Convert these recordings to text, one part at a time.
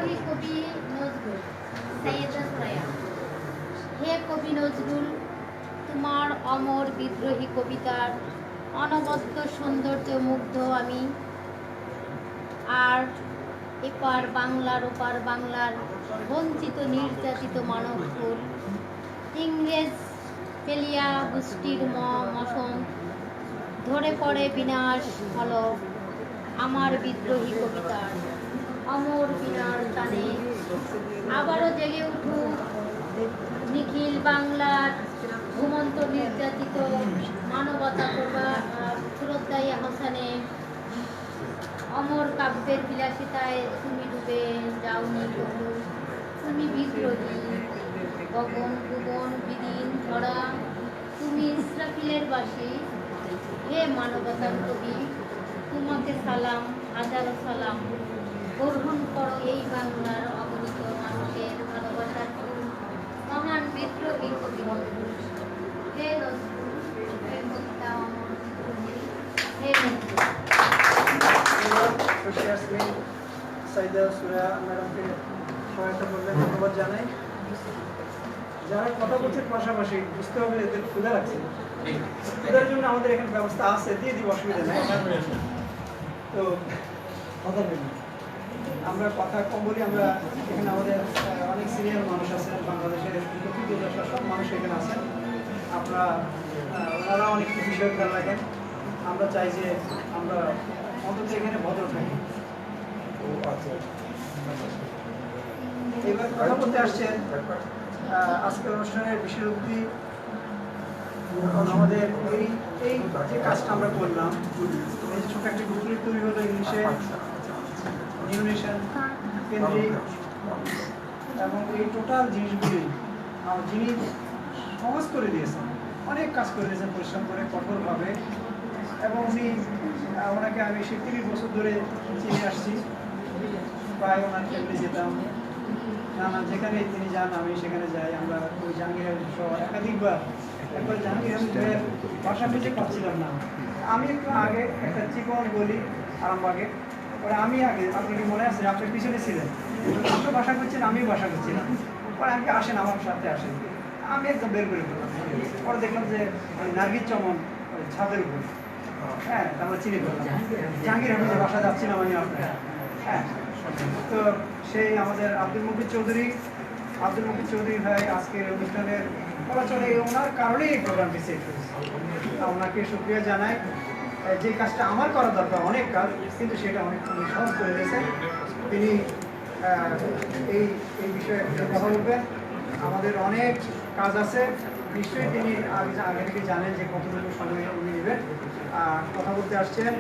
বিদ্রোহী কবি নজরুল সৈয়দা সুরাইয়া। হে কবি নজরুল, তোমার অমর বিদ্রোহী কবিতার অনবদ্য সৌন্দর্য মুগ্ধ আমি। আর এপার বাংলার ওপার বাংলার বঞ্চিত নির্যাতিত মানবকুল ইংরেজ ফেলিয়া গোষ্ঠীর মশন ধরে পড়ে বিনাশ হল আমার বিদ্রোহী কবিতার অমর বিনার টানে। আবারও জেগে উঠুক নিখিল বাংলার ঘুমন্ত নির্যাতিত মানবতা শ্রদ্ধাই হাসানে। অমর কাব্যের বিলাসিতায় তুমি ডুবে যাওনি তবু, তুমি বিদ্রোহী গগন ভুবন বিদিন ধরা, তুমি ইসরাফিলের বাসী। হে মানবতার কবি, তোমাকে সালাম, হাজারো সালাম। গ্রহণ করো এই বাংলার অগণিত মানুষের ভালোবাসার ফুল, মহান বিদ্রোহী কবি নজরুল। হে নজরুল, হে কবিতা অমর বিদ্রোহী, হে নজরুল। সৈয়দা সুরাইয়া ম্যাডামকে সহায়তা করলেন, ধন্যবাদ জানাই। যারা কথা বলছেন পাশাপাশি বুঝতে হবে এদের ক্ষুধা লাগছে, ক্ষুধার জন্য আমাদের এখানে ব্যবস্থা আছে, দিয়ে দিব, অসুবিধা নেই। তো কথা বলি, আমরা কথা কম বলি। আমরা এখানে আমাদের অনেক সিনিয়র মানুষ আছেন, বাংলাদেশের প্রকৃত সব মানুষ এখানে আছেন। আমরা ওনারা অনেক বিষয় খেয়াল রাখেন। আমরা চাই যে আমরা অন্তত এখানে ভদ্র থাকি। এবার কথা বলতে আসছেন আজকের অনুষ্ঠানের বিষয়বস্তু আমাদের এই যে কাজটা আমরা করলাম, এই যে ছোট একটা বুকলেট তৈরি হলো ইংলিশে, নিউট্রিশন কেন্দ্রিক, এবং এই টোটাল জিনিসগুলি যিনি সহজ করে দিয়েছেন, অনেক কাজ করে দিয়েছেন পরিশ্রম করে কঠোরভাবে। এবং ওনাকে আমি 30 বছর ধরে চিনে আসছি, প্রায় ওনার টেবিলে যেতাম, নানা যেখানে তিনি যান আমি সেখানে যাই। আমরা ওই জাহাঙ্গীর সহ একাধিকবার, একবার জাহাঙ্গীর আহমেদের বাসা খুঁজে পাচ্ছিলাম না। আমি একটু আগে একটা চিকন গলি আরামবাগে, পরে আমি আগে, আপনি কি মনে আছে আপনার পিছনে ছিলেন, আপনি বাসা করছেন, আমিও বাসা করছিলাম। পরে আমাকে আসেন, আমার সাথে আসেন, আমি একদম বের করে দিলাম। পরে দেখলাম যে নার্গিস চমন ছাদের উপর, হ্যাঁ আমরা চিনি করলাম। জাহাঙ্গীর আহমেদের বাসা যাচ্ছিলাম আমি আপনার, হ্যাঁ। তো সেই আমাদের আব্দুল মুকিত চৌধুরী ভাই আজকের অনুষ্ঠানের বলা চলে ওনার কারণেই এই প্রোগ্রামটি সেট হয়েছে। ওনাকে শুকরিয়া জানাই। যে কাজটা আমার করা দরকার অনেক কাজ, কিন্তু সেটা অনেক সহজ করে দিয়েছেন তিনি। এই বিষয়ে কথা বলবেন। আমাদের অনেক কাজ আছে, নিশ্চয়ই তিনি আগে থেকে জানেন যে কতটুকু সময় উনি নেবেন। কথা বলতে আসছেন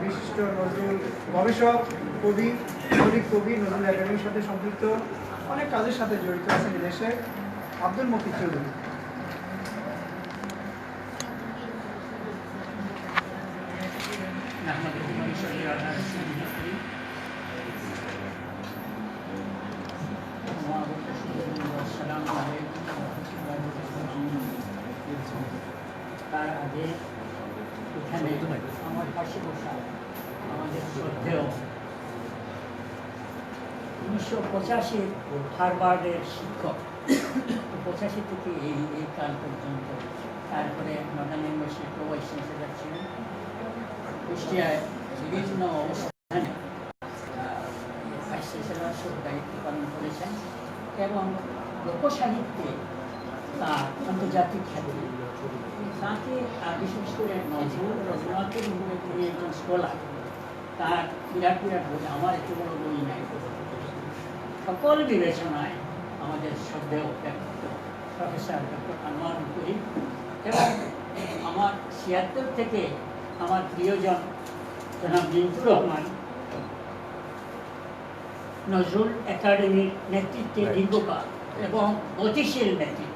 বিশিষ্ট নজরুল গবেষক, কবি, নজরুল একাডেমির সাথে সম্পৃক্ত, অনেক কাজের সাথে জড়িত আছেন দেশে, আব্দুল মুকিত চৌধুরী। তার আগে এখানে আমার পাশে বসা আমাদের শ্রদ্ধেয় 1985 হার্ভার্ডের শিক্ষক, 85 থেকে এই কাল পর্যন্ত, তারপরে নর্দার্ন ইউনিভার্সিটি ভাইস চ্যান্সেলর ছিলেন, কুষ্টিয়ায় বিভিন্ন অবস্থানে ভাইস চ্যান্সেলর সব দায়িত্ব পালন করেছেন এবং লোকসাহিত্যে তার আন্তর্জাতিক খ্যাতি। তাকে বিশেষ করে নজরুল রবীন্দ্রনাথের মধ্যে তিনি একজন স্কলার, তার বিরাট বই, আমার এত বড় বই নাই, সকল বিবেচনায় আমাদের শ্রদ্ধেয় ব্যক্তিত্ব প্রফেসর ডক্টর আনোয়ার মুকুরি। এবং আমার 76 থেকে আমার প্রিয়জন জনাব মিন্টুর রহমান নজরুল একাডেমির নেতৃত্বে দীর্ঘকাল এবং গতিশীল নেতৃত্ব,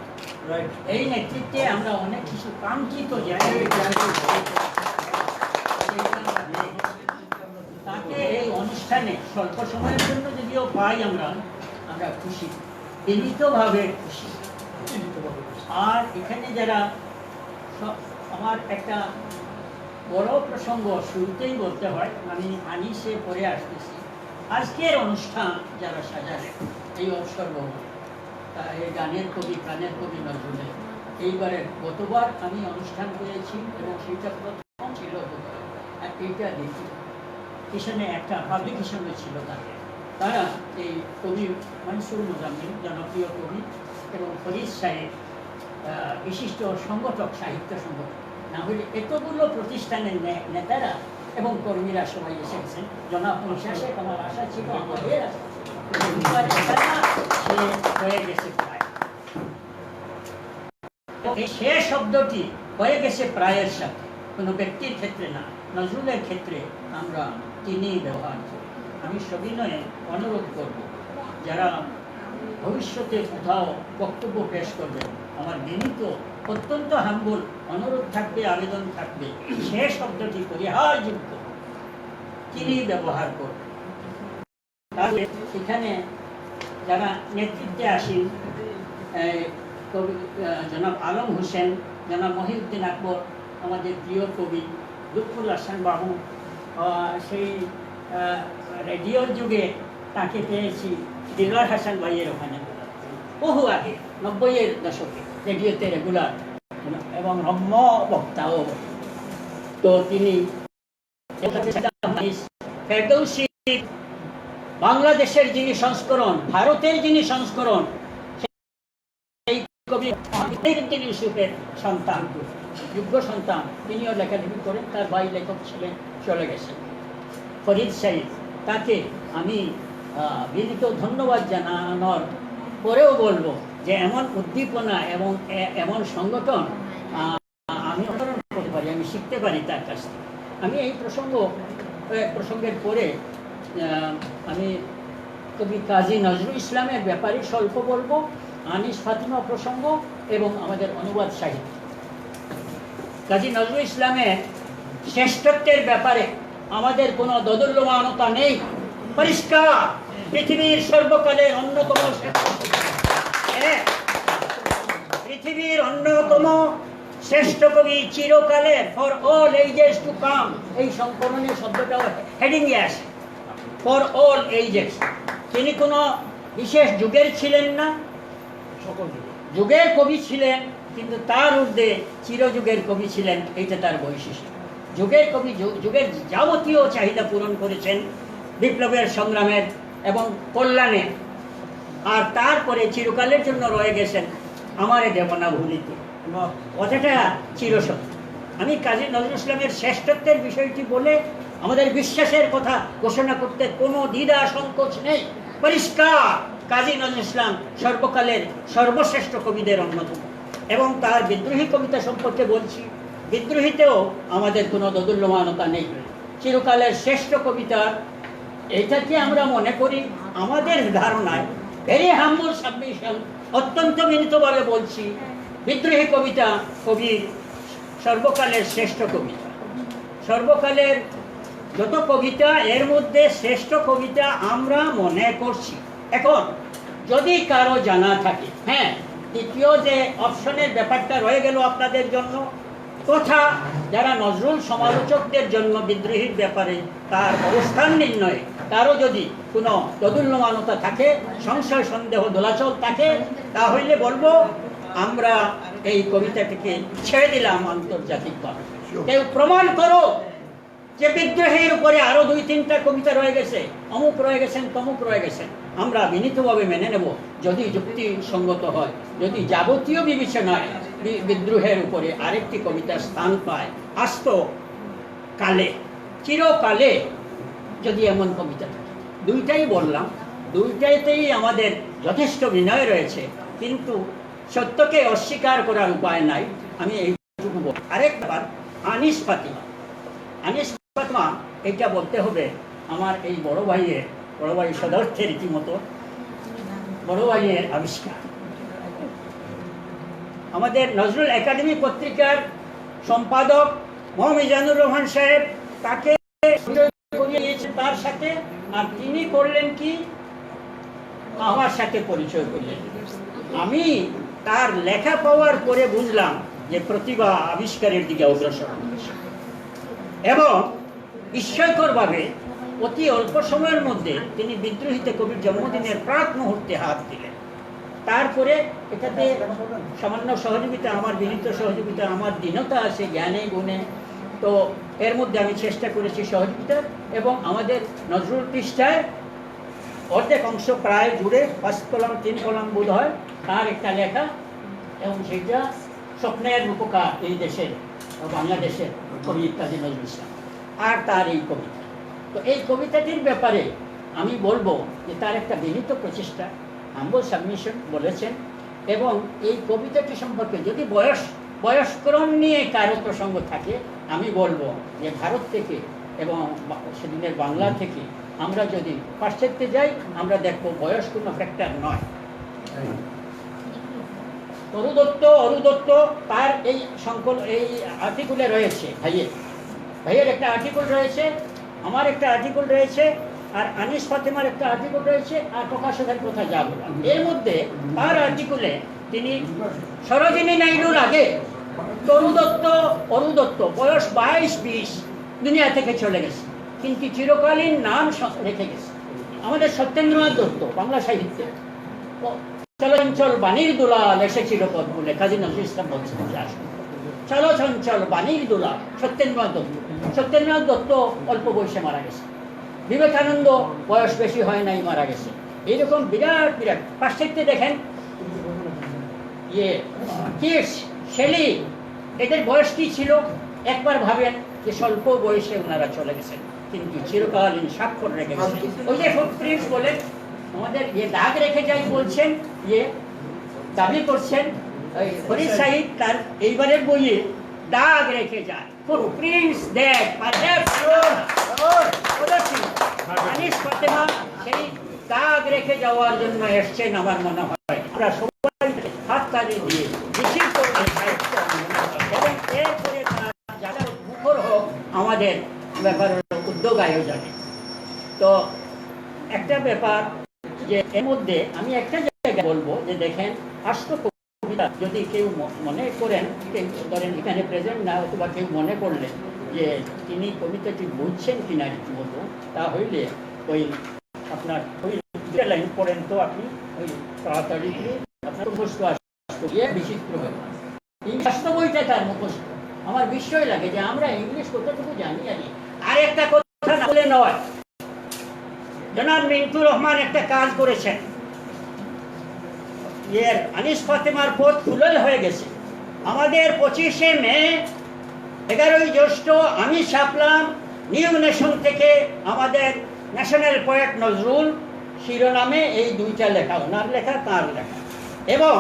এই নেতৃত্বে আমরা অনেক কিছু কাঙ্ক্ষিত জায়গায় তাকে এই অনুষ্ঠানে স্বল্প সময়ের জন্য যদিও পাই আমরা খুশি, বিনীতভাবে খুশি। আর এখানে যারা আমার একটা বড় প্রসঙ্গ শুরুতেই বলতে হয়, আমি আনিসে পরে আসতেছি, আজকের অনুষ্ঠান যারা সাজালেন এই অবসর এই গানের কবি প্রাণের কবি নজরুলের এইবারের গতবার আমি অনুষ্ঠান করেছি এবং সেইটা প্রথম ছিল আর এইটা দেখি কিষানে একটা পাবলিকেশনে ছিল তাকে তারা এই কবি মনসুর মুজাম্মিল জনপ্রিয় কবি এবং ফরিদ সাহেব বিশিষ্ট সংগঠক সাহিত্য সংগঠক না হলে এতগুলো প্রতিষ্ঠানের নেতারা এবং কর্মীরা সবাই এসেছেন জনাব শেষে আমার আশা ছিল আমাদের আশা ছিল হয়ে গেছে প্রায় সে শব্দটি হয়ে গেছে প্রায়ের সাথে কোনো ব্যক্তির ক্ষেত্রে না নজরুলের ক্ষেত্রে আমরা তিনি ব্যবহার করি আমি সবিনয়ে অনুরোধ করব যারা ভবিষ্যতে কোথাও বক্তব্য পেশ করবেন আমার বিনীত অত্যন্ত হাম্বল অনুরোধ থাকবে আবেদন থাকবে সে শব্দটি পরিহারযোগ্য তিনি ব্যবহার করবেন তাহলে সেখানে যারা নেতৃত্বে আসেন কবি জনাব আলম হোসেন জনাব মহিউদ্দিন আকবর আমাদের প্রিয় কবি লুৎফুল হাসান বাবু সেই রেডিওর যুগে তাকে পেয়েছি দিলওয়ার হাসান ভাইয়ের ওখানে বহু আগে 90-এর দশকে রেডিওতে রেগুলার এবং রম্য বক্তাও তো তিনি ফেরদৌসী বাংলাদেশের যিনি সংস্করণ ভারতের যিনি সংস্করণ সেই কবি মহিউদ্দিন ইউসুফের সন্তান যোগ্য সন্তান তিনিও লেখালেখি করেন তার ভাই লেখক ছিলেন চলে গেছেন ফরিদ সাহেব তাকে আমি বিনীত ধন্যবাদ জানানোর পরেও বলবো যে এমন উদ্দীপনা এবং এমন সংগঠন আমি অনুসরণ করতে পারি আমি শিখতে পারি তার কাছ থেকে আমি এই প্রসঙ্গের পরে আমি কবি কাজী নজরুল ইসলামের ব্যাপারে স্বল্প বলবো আনিস ফাতিমা প্রসঙ্গ এবং আমাদের অনুবাদ সাহিত্য কাজী নজরুল ইসলামের শ্রেষ্ঠত্বের ব্যাপারে আমাদের কোনো দোদুল্যমানতা নেই পরিষ্কার পৃথিবীর সর্বকালের অন্যতম পৃথিবীর অন্যতম শ্রেষ্ঠ কবি চিরকালের for all ages to come এই সংকলনের শব্দটা হেডিং আসে ফর অল এইজেস তিনি কোনো বিশেষ যুগের ছিলেন না যুগের কবি ছিলেন কিন্তু তার ঊর্ধ্বে চিরযুগের কবি ছিলেন এইটা তার বৈশিষ্ট্য যুগের কবি যুগের যাবতীয় চাহিদা পূরণ করেছেন বিপ্লবের সংগ্রামের এবং কল্যাণের আর তারপরে চিরকালের জন্য রয়ে গেছেন আমারে দেবনা ভুলিতে কথাটা চিরসত্য আমি কাজী নজরুল ইসলামের শ্রেষ্ঠত্বের বিষয়টি বলে আমাদের বিশ্বাসের কথা ঘোষণা করতে কোনো দ্বিধা সংকোচ নেই পরিষ্কার কাজী নজরুল ইসলাম সর্বকালের সর্বশ্রেষ্ঠ কবিদের অন্যতম এবং তার বিদ্রোহী কবিতা সম্পর্কে বলছি বিদ্রোহীতেও আমাদের কোনো দোদুল্যমানতা নেই চিরকালের শ্রেষ্ঠ কবিতা এটাকে আমরা মনে করি আমাদের ধারণায় ভেরি হাম্বল সাবমিশন অত্যন্ত বিনীতভাবে বলছি বিদ্রোহী কবিতা কবির সর্বকালের শ্রেষ্ঠ কবিতা সর্বকালের যত কবিতা এর মধ্যে শ্রেষ্ঠ কবিতা আমরা মনে করছি এখন যদি কারো জানা থাকে হ্যাঁ দ্বিতীয় যে অপশনের ব্যাপারটা রয়ে গেল আপনাদের জন্য তথা যারা নজরুল সমালোচকদের জন্য বিদ্রোহীর ব্যাপারে তার অবস্থান নির্ণয়ে তারও যদি কোনো দোদুল্যমানতা থাকে সংশয় সন্দেহ দোলাচল থাকে তাহলে বলবো আমরা এই কবিতাটিকে ছেড়ে দিলাম আন্তর্জাতিকভাবে কেউ প্রমাণ করো যে বিদ্রোহের উপরে আরো 2-3টা কবিতা রয়ে গেছে অমুক রয়ে গেছেন তমুক রয়ে গেছেন আমরা বিনীতভাবে মেনে নেব যদি যুক্তিসঙ্গত হয় যদি যাবতীয় বিবেচনায় বিদ্রোহের উপরে আরেকটি কবিতা স্থান পায় আস্ত কালে চিরকালে যদি এমন কবিতা থাকে দুইটাই বললাম দুইটাইতেই আমাদের যথেষ্ট বিনয় রয়েছে কিন্তু সত্যকে অস্বীকার করার উপায় নাই আমি এইটুকু বল আরেকবার আনিস ফাতিমা এটা বলতে হবে আমার এই বড় ভাই সদর্থে রীতিমতো বড় ভাইয়ের আবিষ্কার আমাদের নজরুল একাডেমি পত্রিকার সম্পাদক মিজানুর রহমান সাহেব তাকে তার সাথে আর তিনি করলেন কি আমার সাথে পরিচয় করলেন আমি তার লেখা পাওয়ার পরে বুঝলাম যে প্রতিভা আবিষ্কারের দিকে অগ্রসর হচ্ছে এবং বিস্ময়করভাবে অতি অল্প সময়ের মধ্যে তিনি বিদ্রোহীতে কবির জন্মদিনের প্রাক মুহূর্তে হাত দিলেন। তারপরে এটাতে সামান্য সহযোগিতা, আমার বিনীত সহযোগিতা, আমার দীনতা আছে জ্ঞানে গুণে, তো এর মধ্যে আমি চেষ্টা করেছি সহযোগিতা। এবং আমাদের নজরুল পৃষ্ঠায় অর্ধেক অংশ প্রায় জুড়ে 5 কলাম 3 কলাম বোধ হয় তার একটা লেখা, এবং সেটা স্বপ্নের রূপকার এই দেশের বাংলাদেশের কবি কাজী নজরুল ইসলাম, আর তার এই কবিতা। তো এই কবিতাটির ব্যাপারে আমি বলবো যে তার একটা বিনীত প্রচেষ্টা, হাম্বল সাবমিশন বলেছেন। এবং এই কবিতাটি সম্পর্কে যদি বয়স্করণ নিয়ে কারো প্রসঙ্গ থাকে, আমি বলবো যে ভারত থেকে এবং সেদিনের বাংলা থেকে আমরা যদি পাশ্চাত্যে যাই, আমরা দেখবো বয়স কোনো ফ্যাক্টর নয়। অরুদত্ত তার এই আর্টিকেলে রয়েছে, ভাইয়ের একটা আর্টিকেল রয়েছে, আমার একটা আর্টিকেল রয়েছে, আর আনিস ফাতেমার একটা আর্টিকেল রয়েছে, আর প্রকাশকের কথা যা বললাম। এর মধ্যে তার আর্টিকেলে তিনি সরোজিনী নাইডুর আগে অরুদত্ত বয়স 22-20 দুনিয়া থেকে চলে গেছে, কিন্তু চিরকালীন নাম রেখে গেছে। আমাদের সত্যেন্দ্রনাথ দত্ত বাংলা সাহিত্যে চলচঞ্চল বাণীর দুলাল এসেছিল পদ বলে কাজী নজরুল ইসলাম বলছেন। চলচঞ্চল বাণীর দুলাল সত্যেন্দ্রনাথ দত্ত অল্প বয়সে মারা গেছে। বিবেকানন্দ বয়স বেশি হয় নাই, মারা গেছে। এইরকম বিরাট পাশ্চাত্যে দেখেন কিটস, শেলি, এদের বয়স কি ছিল একবার ভাবেন, যে স্বল্প বয়সে ওনারা চলে গেছেন, কিন্তু চিরকালীন স্বাক্ষর রেখে গেছেন। ওই যে ফুটপ্রিন্টস বলে আমাদের দাগ রেখে যাই বলছেন, দাবি করছেন ফরিদ সাহিদ তার এইবারের বইয়ে দাগ রেখে যায়, footprints that perhaps Anis Fatema সেই দাগ রেখে যাওয়ার জন্য এসছেন আমার মনে হয়। আমরা সবাই হাত তালি দিয়ে রিসিভ করবো সাহিত্য, এবং এরপরে যারা মুখর হোক আমাদের ব্যাপার উদ্যোগ আয়োজনে। তো একটা ব্যাপার যে এর মধ্যে আমি একটা জায়গায় বলবো যে দেখেন, আষ্ট কবিতা যদি কেউ মনে করেন, ধরেন এখানে প্রেজেন্ট না, অথবা কেউ মনে করলেন যে তিনি কবিতাটি বুঝছেন কিনা রীতিমতো, তা হইলে ওই আপনার ওই লাইন পড়েন তো আপনি ওই তাড়াতাড়ি আপনার মুখস্থ আসবে, বিচিত্র ব্যাপার। ইংলিশ বইটা তার মুখস্থ। আমার বিস্ময় লাগে যে আমরা ইংলিশ কতটুকু জানি। আর একটা কথা না বলে নয়, জনাব মিন্টু রহমান একটা কাজ করেছেন, আনিস ফাতেমার পথ ফুলল হয়ে গেছে। আমাদের 25শে মে, 11ই জ্যৈষ্ঠ আমি ছাপলাম নিউ নেশন থেকে আমাদের ন্যাশনাল পোয়েট নজরুল শিরোনামে এই দুইটা লেখা, ওনার লেখা তার লেখা। এবং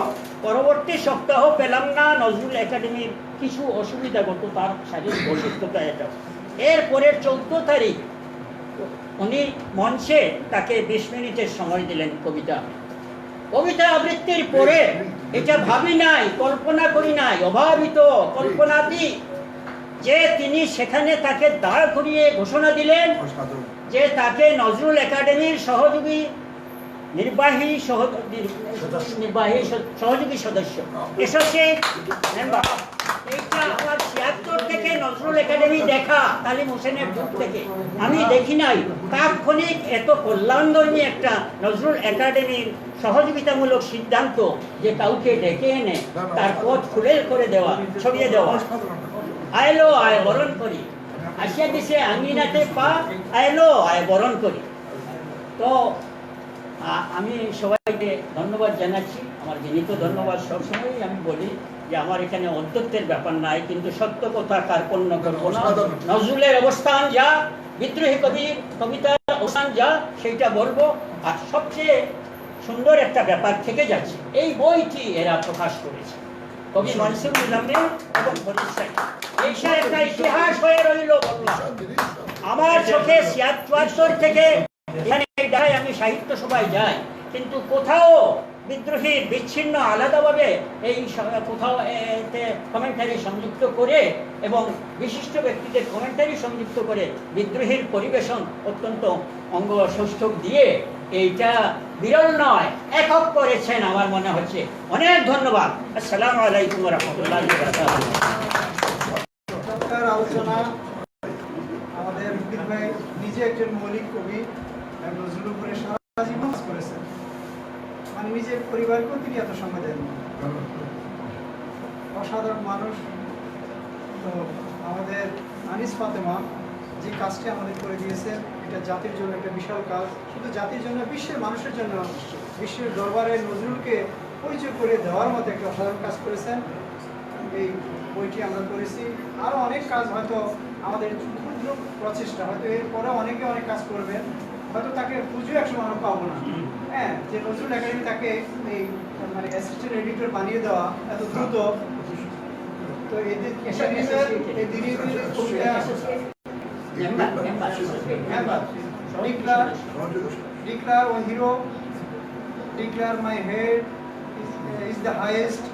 পরবর্তী সপ্তাহ পেলাম না নজরুল একাডেমির কিছু অসুবিধাগত, তার শারীরিক অসুস্থতা এটা। এরপরে 14 তারিখ উনি মঞ্চে তাকে 20 মিনিটের সময় দিলেন কবিতা আবৃত্তির পরে। এটা ভাবি নাই, কল্পনা করি নাই, অভাবিত কল্পনাতীত যে তিনি সেখানে তাকে দাঁড় করিয়ে ঘোষণা দিলেন যে তাকে নজরুল একাডেমির সহযোগী সদস্য, অ্যাসোসিয়েট মেম্বার। এইটা আমার 76 থেকে নজরুল একাডেমি দেখা, তালিম হোসেনের যুগ থেকে আমি দেখি নাই তাৎক্ষণিক এত কল্যাণধর্মী একটা নজরুল একাডেমির সহযোগিতামূলক সিদ্ধান্ত, যে কাউকে ডেকে এনে তার পথ খুলে করে দেওয়া, ছড়িয়ে দেওয়া। আইলো আয় বরণ করি, আসিয়া দিছে আঙ্গিনাতে পা, আইলো আয় বরণ করি। তো আমি সবাইকে ধন্যবাদ জানাচ্ছি, আমার বিনীত ধন্যবাদ। সবসময়ই আমি বলি যে আমার এখানে অধ্যত্বের ব্যাপার নাই, কিন্তু সত্য কথা কার্পণ্য করবো না। নজরুলের অবস্থান যা, বিদ্রোহী কবিতার অবস্থান যা, সেইটা বলবো। আর সবচেয়ে সুন্দর একটা ব্যাপার থেকে যাচ্ছে, এই বইটি এরা প্রকাশ করেছে কবি মনসুরুল আহমেদ এবং ফরিদ সাহিদ। এইটা একটা ইতিহাস হয়ে রইল। আমার চোখে 76 থেকে এখানে আমি সাহিত্য সভায় যাই, কিন্তু কোথাও বিদ্রোহীর বিচ্ছিন্ন আলাদাভাবে এই কোথাও কমেন্টারি সংযুক্ত করে এবং বিশিষ্ট ব্যক্তিদের কমেন্টারি সংযুক্ত করে বিদ্রোহীর পরিবেশন অত্যন্ত অঙ্গ সৌষ্ঠব দিয়ে এইটা বিরল নয়, একক করেছেন আমার মনে হচ্ছে। অনেক ধন্যবাদ। আসসালামু আলাইকুম ওয়া রাহমাতুল্লাহি ওয়া বারাকাতুহু। আলোচনা আমাদের মুকিত ভাই নিজে একজন মৌলিক কবি নজরুল উপরে সারা জীবন কাজ করেছেন, মানে নিজের পরিবারকেও তিনি এত সময় দেন। অসাধারণ মানুষ। তো আমাদের আনিস ফাতেমা যে কাজটি আমাদের করে দিয়েছেন, এটা জাতির জন্য একটা বিশাল কাজ। শুধু জাতির জন্য, বিশ্বের মানুষের জন্য, বিশ্বের দরবারে নজরুলকে পরিচয় করে দেওয়ার মতো একটা অসাধারণ কাজ করেছেন। এই বইটি আমরা করেছি। আরও অনেক কাজ হয়তো আমাদের ক্ষুদ্র প্রচেষ্টা, হয়তো এরপরে অনেকে অনেক কাজ করবেন, হয়তো তাকে পুজো একসময় আমরা পাবো না। হ্যাঁ, যে নজরুল একাডেমি তাকে এই মানে অ্যাসিস্ট্যান্ট এডিটর বানিয়ে দেওয়া এত দ্রুত, তো এই declare a hero, declare my head is the highest,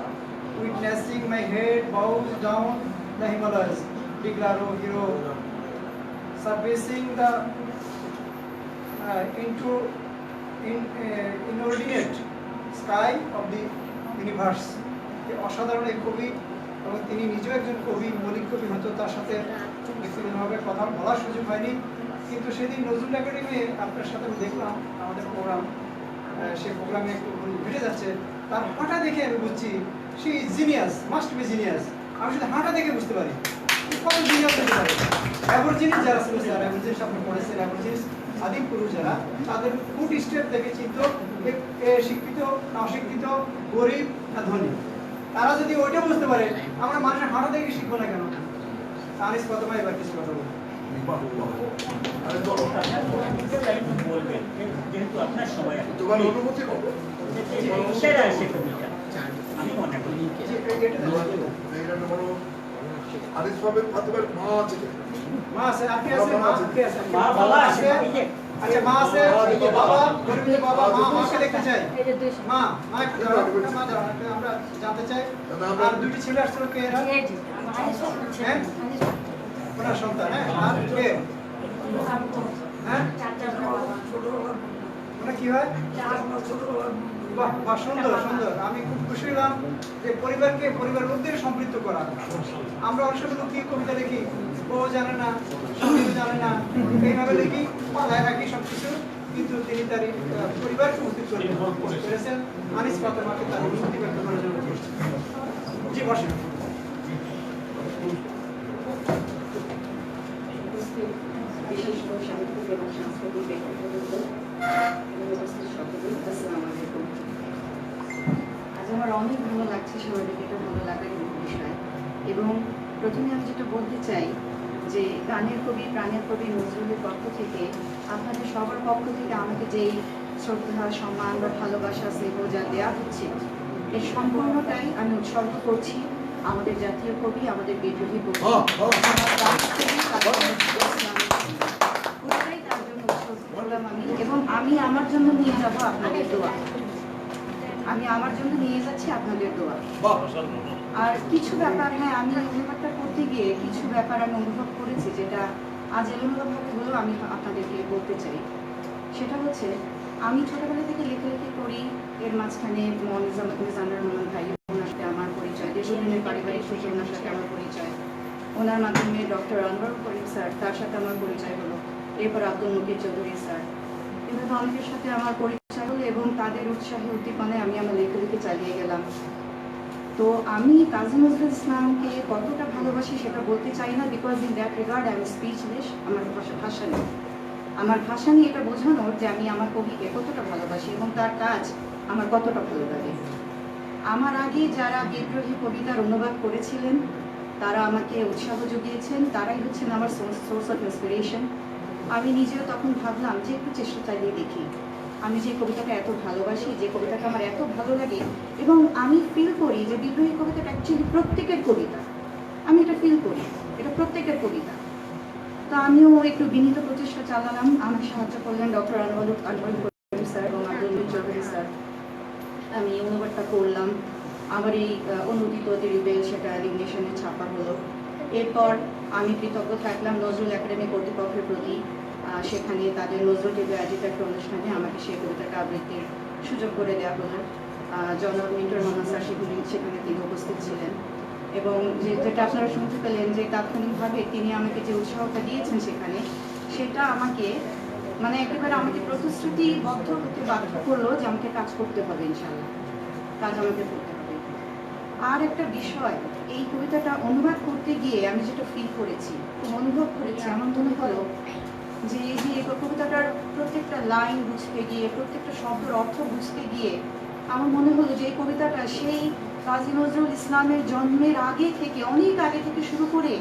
witnessing my head bows down the Himalayas. Declare a hero, surpassing the inordinate sky of the universe. অসাধারণ এক কবি, এবং তিনি নিজেও একজন কবি, মৌলিক কবি। হয়তো তার সাথে ব্যক্তিগতভাবে কথা বলার সুযোগ হয়নি, কিন্তু সেদিন নজরুল একাডেমি আপনার সাথে দেখলাম আমাদের প্রোগ্রাম, সেই প্রোগ্রামে একটু ভিড়ে যাচ্ছে, তার হাঁটা দেখে আমি বুঝছি সে is genius, must be genius. আমি শুধু হাঁটা দেখে বুঝতে পারি কত জিনিয়াস হতে পারে। অ্যাবরজিনিস যারা ছিল স্যার, অ্যাবরজিনিস আপনি পড়েছেন, অ্যাবরজিনিস আদিম পুরুষ যারা, তাদের ফুট স্টেপ দেখে চিত্র শিক্ষিত না অশিক্ষিত, গরিব না ধনী, তারা যদি ওইটা বুঝতে পারে, আমরা মানুষের হাঁটা দেখে শিখবো না কেন? আনিস ফাতেমা এবার কিছু কথা বলুন। যেহেতু আপনার সময় তোমার অনুমতি কত? সেরা আছে কবিতা, আমি মনে করি এইখানে বড় আনিস ফাতেমার মা আছে। মা আছে, আপনি আছেন, মা আপনি আছেন, মা বাবা আছে। আচ্ছা, মা আছে, বাবা, গরিবের বাবা, মাকে দেখতে চাই। মা একটু দাঁড়াও, মা দাঁড়াও, আমরা জানতে চাই। আর দুটি ছেলে আসছিল, কে এরা? হ্যাঁ, ওনার সন্তান। হ্যাঁ, আর কে? হ্যাঁ, ওরা কি হয়? বাহ, সুন্দর সুন্দর। আমি খুব খুশি হলাম যে পরিবারের মধ্যে সম্পৃক্ত করা। আমরা অনেক সময় কি কবিতা লিখি, বউ জানে না, স্বামী জানে না, এইভাবে লিখি, পালায় রাখি সবকিছু, কিন্তু তিনি তার পরিবারকে উপস্থিত করেছেন। আনিস ফাতেমাকে তার অনুভূতি ব্যক্ত করার জন্য। জি, বসেন। বিশেষ সাহিত্যিক এবং সাংস্কৃতিক ব্যক্তিত্ব আজ আমার অনেক ভালো লাগছে, সবাইকে এটা ভালো লাগার বিষয়। এবং প্রথমে আমি যেটা বলতে চাই যে গানের কবি, প্রাণের কবি নজরুলের পক্ষ থেকে, আপনাদের সবার পক্ষ থেকে আমাকে যেই শ্রদ্ধা, সম্মান বা ভালোবাসা, স্নেহ যা দেওয়া হচ্ছে, এর সম্পূর্ণটাই আমি উৎসর্গ করছি আমাদের জাতীয় কবি, আমাদের বিদ্রোহী কবি, এবং আমি আমার জন্য নিয়ে যাব আপনাদের দোয়া। আমি আমার জন্য নিয়ে যাচ্ছি আপনাদের দোয়া। আর কিছু ব্যাপার, হ্যাঁ, আমি ব্যাপারটা করতে গিয়ে কিছু ব্যাপার আমি অনুভব করেছি, যেটা আজ এলোমেলোভাবে হলেও আমি আপনাদেরকে বলতে চাই। সেটা হচ্ছে, আমি ছোটবেলা থেকে লেখালেখি করি, এর মাঝখানে মিজানুর রহমান ভাই, ওনার সাথে আমার পরিচয়, দীর্ঘদিনের পারিবারিক সূত্রে ওনার সাথে আমার পরিচয়, ওনার মাধ্যমে ডক্টর আনোয়ার করিম স্যার, তার সাথে আমার পরিচয় হলো, এরপর আব্দুল মুকির চৌধুরী স্যার, এভাবে অনেকের সাথে আমার পরিচয় হলো, এবং তাদের উৎসাহে উদ্দীপনায় আমি আমার লেখালেখি চালিয়ে গেলাম। তো আমি কাজী নজরুল ইসলামকে কতটা ভালোবাসি সেটা বলতে চাই না, because in that regard I am speechless. আমার ভাষা নেই, আমার ভাষা নিয়ে এটা বোঝানোর যে আমি আমার কবিকে কতটা ভালোবাসি এবং তার কাজ আমার কতটা ভালো লাগে। আমার আগে যারা বিদ্রোহী কবিতার অনুবাদ করেছিলেন, তারা আমাকে উৎসাহ জুগিয়েছেন, তারাই হচ্ছেন আমার সোর্স অফ ইন্সপিরেশন। আমি নিজেও তখন ভাবলাম যে একটু চেষ্টা চালিয়ে দেখি, আমি যে কবিতাটা এত ভালোবাসি, যে কবিতাটা আমার এত ভালো লাগে, এবং আমি ফিল করি যে বিদ্রোহী কবিতাটা অ্যাকচুয়ালি প্রত্যেকের কবিতা, আমি এটা ফিল করি, এটা প্রত্যেকের কবিতা। তো আমিও একটু বিনীত প্রচেষ্টা চালালাম। আমার সাহায্য করলেন ডক্টর আনোয়ার করিম স্যার এবং আব্দুল মুকির চৌধুরী স্যার। আমি অনুবাদটা করলাম, আমার এই অনুদিত রিবেল সেটা রিগনেশনে ছাপা হলো। এরপর আমি কৃতজ্ঞ থাকলাম নজরুল একাডেমি কর্তৃপক্ষের প্রতি, সেখানে তাদের নজরুল টিভি আয়োজিত একটা অনুষ্ঠানে আমাকে সেই কবিতাটা আবৃত্তির সুযোগ করে দেওয়া হলো। জনাব মিন্টুর রহমান স্যার সেখানে তিনি উপস্থিত ছিলেন, এবং যেটা আপনারা শুনতে পেলেন যে তাৎক্ষণিকভাবে তিনি আমাকে যে উৎসাহটা দিয়েছেন সেখানে, সেটা আমাকে মানে একেবারে আমাকে প্রতিশ্রুতিবদ্ধ হতে বাধ্য করলো যে আমাকে কাজ করতে হবে, ইনশাআল্লাহ কাজ আমাকে করতে হবে। আর একটা বিষয়, এই কবিতাটা অনুবাদ করতে গিয়ে আমি যেটা ফিল করেছি, অনুভব করেছি, আমার মনে হলো যে এই যে এই কবিতাটার প্রত্যেকটা লাইন বুঝতে গিয়ে, প্রত্যেকটা শব্দের অর্থ বুঝতে গিয়ে আমার মনে হলো যে এই কবিতাটা সেই কাজী নজরুল ইসলামের জন্মের আগে থেকে, অনেক আগে থেকে শুরু করে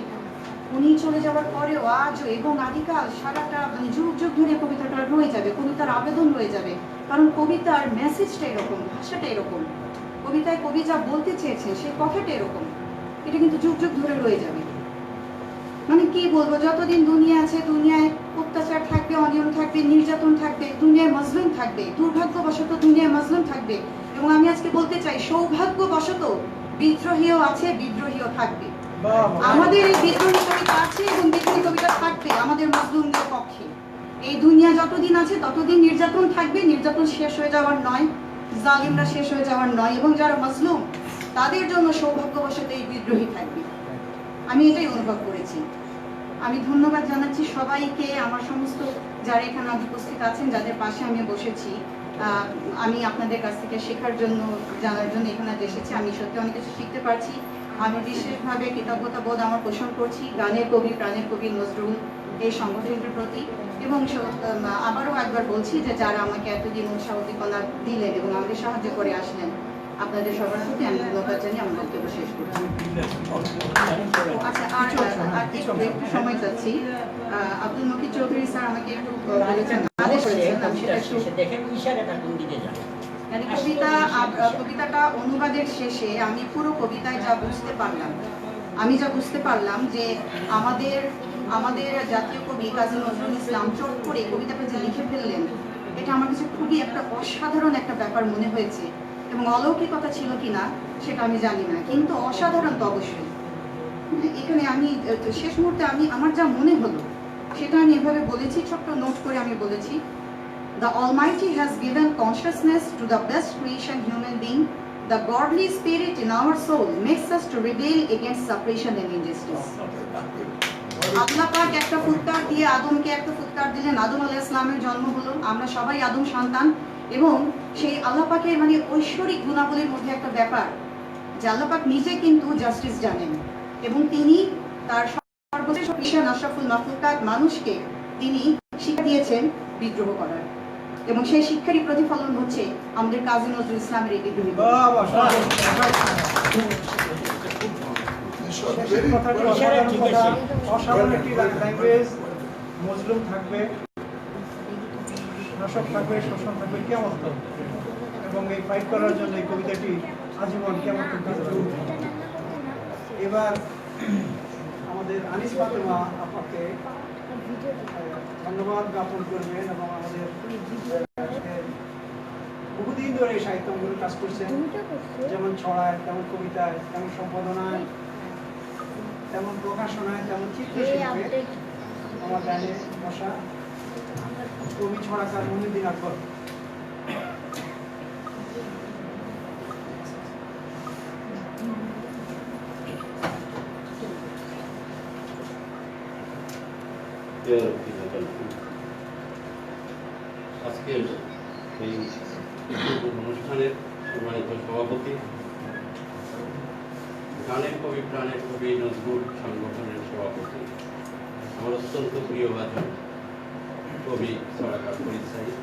উনি চলে যাওয়ার পরেও আজও এবং আদিকাল সারাটা মানে যুগ যুগ ধরে কবিতাটা রয়ে যাবে, কবিতার আবেদন রয়ে যাবে। কারণ কবিতার মেসেজটা এরকম, ভাষাটা এরকম, কবিতায় কবি যা বলতে চেয়েছেন সেই কথাটা এরকম, এটা কিন্তু যুগ যুগ ধরে রয়ে যাবে। মানে কি বলবো, যতদিন দুনিয়া আছে দুনিয়ায় অত্যাচার থাকবে, অনিয়ম থাকবে, নির্যাতন থাকবে, দুনিয়ায় মজলুম থাকবে, দুর্ভাগ্যবশত দুনিয়ায় মজলুম থাকবে। এবং আমি আজকে বলতে চাই, সৌভাগ্যবশত বিদ্রোহীও আছে, বিদ্রোহীও থাকবে। আমাদের এই বিদ্রোহী কবিতা আছে এবং বিদ্রোহী কবিতা থাকবে আমাদের মজলুমদের পক্ষে। এই দুনিয়া যতদিন আছে ততদিন নির্যাতন থাকবে, নির্যাতন শেষ হয়ে যাওয়ার নয়, জালিমরা শেষ হয়ে যাওয়ার নয়, এবং যারা মজলুম তাদের জন্য সৌভাগ্যবশত এই বিদ্রোহী থাকবে। আমি এটাই অনুভব করেছি। আমি ধন্যবাদ জানাচ্ছি সবাইকে, আমার সমস্ত যারা এখানে উপস্থিত আছেন, যাদের পাশে আমি বসেছি। আমি আপনাদের কাছ থেকে শেখার জন্য, জানার জন্য এখানে এসেছি। আমি সত্যি অনেক কিছু শিখতে পারছি। আমি বিশেষভাবে কৃতজ্ঞতা বোধ আমার পোষণ করছি গানের কবি, প্রাণের কবি নজরুল এই সংগঠনটির প্রতি। এবং আবারও একবার বলছি যে যারা আমাকে এতদিন উৎসাহ উদ্দীপনা দিলেন এবং আমাকে সাহায্য করে আসলেন, আপনাদের সবার প্রতি আমি ধন্যবাদ জানিয়ে আমার বক্তব্য শেষ করছি। আচ্ছা, আর একটু সময় চাচ্ছি। আব্দুল মকির চৌধুরী স্যার আমাকে একটু বলেছেন, আদেশ করেছেন, আমি সেটা একটু মানে কবিতাটা অনুবাদের শেষে আমি পুরো কবিতায় যা বুঝতে পারলাম যে আমাদের জাতীয় কবি কাজী নজরুল ইসলাম চট করে কবিতাটা যে লিখে ফেললেন, এটা আমার কাছে খুবই একটা অসাধারণ একটা ব্যাপার মনে হয়েছে। এবং অলৌকিকতা ছিল কিনা সেটা আমি জানি না, কিন্তু অসাধারণ তো অবশ্যই। এখানে আমি শেষ মুহূর্তে আমার যা মনে হলো সেটা আমি এভাবে বলেছি, ছোট্ট নোট করে আমি বলেছি, The Almighty has given consciousness to the best creation human being. The godly spirit in our soul makes us to rebel against suppression and injustice. আল্লাহ পাক একটা ফুৎকার দিয়ে আদমকে একটা ফুৎকার দিলেন, আদম আলাইহিস সালামের জন্ম হলো, আমরা সবাই আদম সন্তান। এবং সেই আল্লাহ পাকের মানে ঐশ্বরিক গুণাবলীর মধ্যে একটা ব্যাপার যে আল্লাহ পাক নিজে কিন্তু জাস্টিস জানেন, এবং তিনি তার সর্বশ্রেষ্ঠ কৃষ্ণ আশরাফুল মাখলুকাত মানুষকে তিনি শিক্ষা দিয়েছেন বিদ্রোহ করার, এবং সেই শিক্ষারই প্রতিফলন হচ্ছে আমাদের কাজী নজরুল ইসলামের এই বিদ্রোহী। অসাধারণ একটি ল্যাঙ্গুয়েজ। মজলুম থাকবে, নাশক থাকবে, শোষণ থাকবে, কেমন থাকবে, এবং এই ফাইট করার জন্য এই কবিতাটি আজীবন কেমন কাজে লাগবে। এবার আমাদের আনিস ফাতেমা আপনাকে ধন্যবাদ জ্ঞাপন করবেন, এবং আমাদের বহুদিন ধরে এই সাহিত্য অঙ্গনে কাজ করছেন, যেমন ছড়ায়, তেমন কবিতায়, তেমন সম্পাদনায়, তেমন প্রকাশনায়, তেমন চিত্রশিল্পে। আমার গানে বসা কবি ছড়াকার মহিউদ্দিন আকবর। আজকের এই অনুষ্ঠানের সম্মানিত সভাপতি, গানের কবি প্রাণের কবি নজরুল সংগঠনের সভাপতি, আমার অত্যন্ত প্রিয় ভাজন কবি ছড়াকার ফরিদ সাহিব,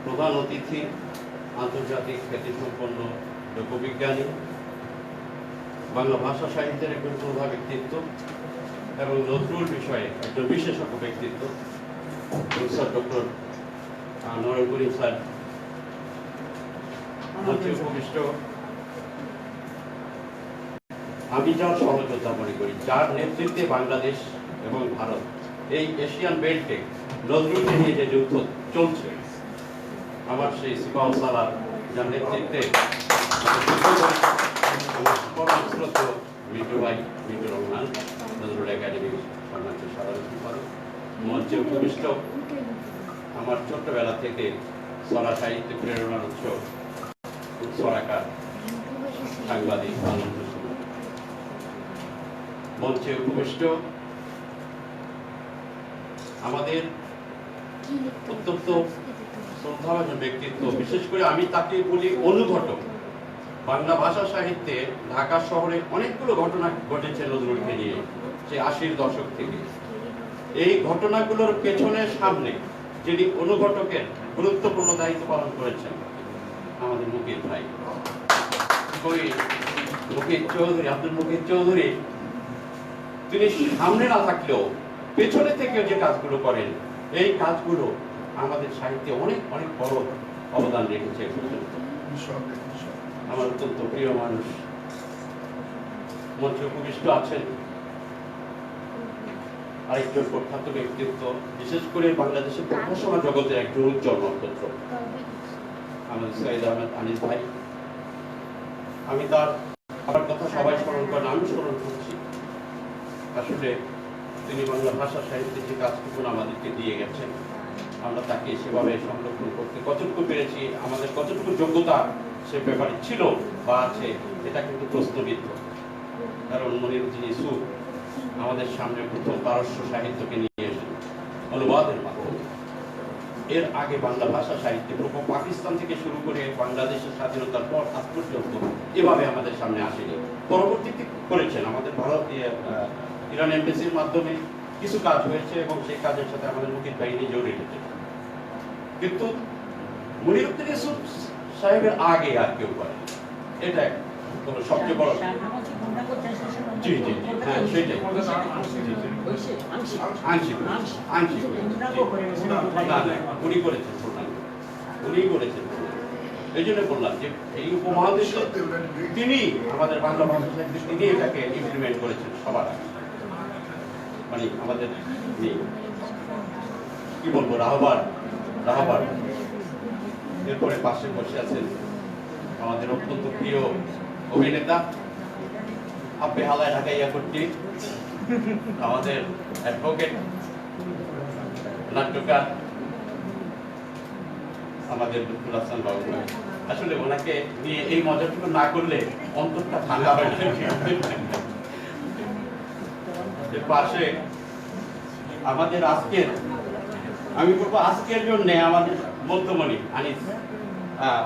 প্রধান অতিথি আন্তর্জাতিক খ্যাতিসম্পন্ন লোকবিজ্ঞানী, বাংলা ভাষা সাহিত্যের একজন প্রধান ব্যক্তিত্ব এবং নজরুল বিষয়ে একজন বিশেষজ্ঞ ব্যক্তিত্ব প্রফেসর ডক্টর নরেন করিম স্যার, মঞ্চে উপবিষ্ট আমি যার সহযোদ্ধা মনে করি, যার নেতৃত্বে বাংলাদেশ এবং ভারত এই এশিয়ান বেল্টে নজরুলকে নিয়ে যে যুদ্ধ চলছে, আমার সেই সিপাহ সালার যার নেতৃত্বে মিটু ভাই, মিটু রহমান, নজরুল একাডেমি সম্মানিত সাধারণ সম্পাদক, মঞ্চে উপবিষ্ট আমার ছোট্টবেলা থেকে ছড়া সাহিত্যে প্রেরণার উৎস ছড়াকার সাংবাদিক আনন্দ, মঞ্চে উপবিষ্ট আমাদের অত্যন্ত শ্রদ্ধাভাজন ব্যক্তিত্ব, বিশেষ করে আমি তাকে বলি অনুঘটক। বাংলা ভাষা সাহিত্যে ঢাকা শহরে অনেকগুলো ঘটনা ঘটেছে নজরুলকে নিয়ে, সে 80-র দশক থেকে। এই ঘটনাগুলোর পেছনে সামনে যিনি অনুঘটকের গুরুত্বপূর্ণ দায়িত্ব পালন করেছেন আমাদের মুকিত ভাই, মুকিত চৌধুরী, আব্দুল মুকিত চৌধুরী। তিনি সামনে না থাকলেও পেছনে থেকে যে কাজগুলো করেন, এই কাজগুলো আমাদের সাহিত্যে অনেক অনেক বড় অবদান রেখেছে। আমার অত্যন্ত প্রিয় মানুষ মঞ্চে উপবিষ্ট আছেন আরেকজন প্রখ্যাত ব্যক্তিত্ব, বিশেষ করে বাংলাদেশের প্রকাশনা জগতের একজন উজ্জ্বল নক্ষত্র আমাদের সৈয়দ আহমেদ আনিস ভাই। আমি তার আমার কথা সবাই স্মরণ করেন, আমি স্মরণ করছি। আসলে তিনি বাংলা ভাষা সাহিত্যে যে কাজটুকু আমাদেরকে দিয়ে গেছেন, আমরা তাকে সেভাবে সংরক্ষণ করতে কতটুকু পেরেছি, আমাদের কতটুকু যোগ্যতা সে ব্যাপারে ছিল বা আছে, এটা কিন্তু প্রশ্নবিদ্ধ। কারণ মনিরুদ্দিন ইউসুফ আমাদের সামনে প্রথম পারস্য সাহিত্যকে নিয়ে এসেছেন অনুবাদের মাধ্যমে। এর আগে বাংলা ভাষা সাহিত্যে পূর্ব পাকিস্তান থেকে শুরু করে বাংলাদেশের স্বাধীনতার পর আজ পর্যন্ত এভাবে আমাদের সামনে আসেনি। পরবর্তীতে করেছেন আমাদের ভারত ইরান এমবেসির মাধ্যমে কিছু কাজ হয়েছে এবং সেই কাজের সাথে আমাদের মুকিত বাহিনী জড়িত। কিন্তু মনিরুদ্দিন ইউসুফ সাহেবের আগে আর কেউ করে, এটা সবচেয়ে বড়। জি জি হ্যাঁ, সেটাই উনি করেছেন, উনি করেছেন। এই জন্য বললাম যে এই উপমহাদেশে তিনি আমাদের বাংলা ভাষা সাহিত্যে তিনি এটাকে ইমপ্লিমেন্ট করেছেন সবার আগে। মানে আমাদের কি বলবো, রাহবার। এরপরে পাশে বসে আছেন আমাদের অত্যন্ত প্রিয় অভিনেতা আপনি হালায় ঢাকাইয়া করছি, আমাদের অ্যাডভোকেট নাট্যকার আমাদের লুৎফুল হাসান বাবু। আসলে ওনাকে নিয়ে এই মজাটুকু না করলে অন্তরটা ঠান্ডা হয় না। এর পাশে আমাদের আজকের, আমি বলবো আজকের জন্য আমাদের মধ্যমণি আনিস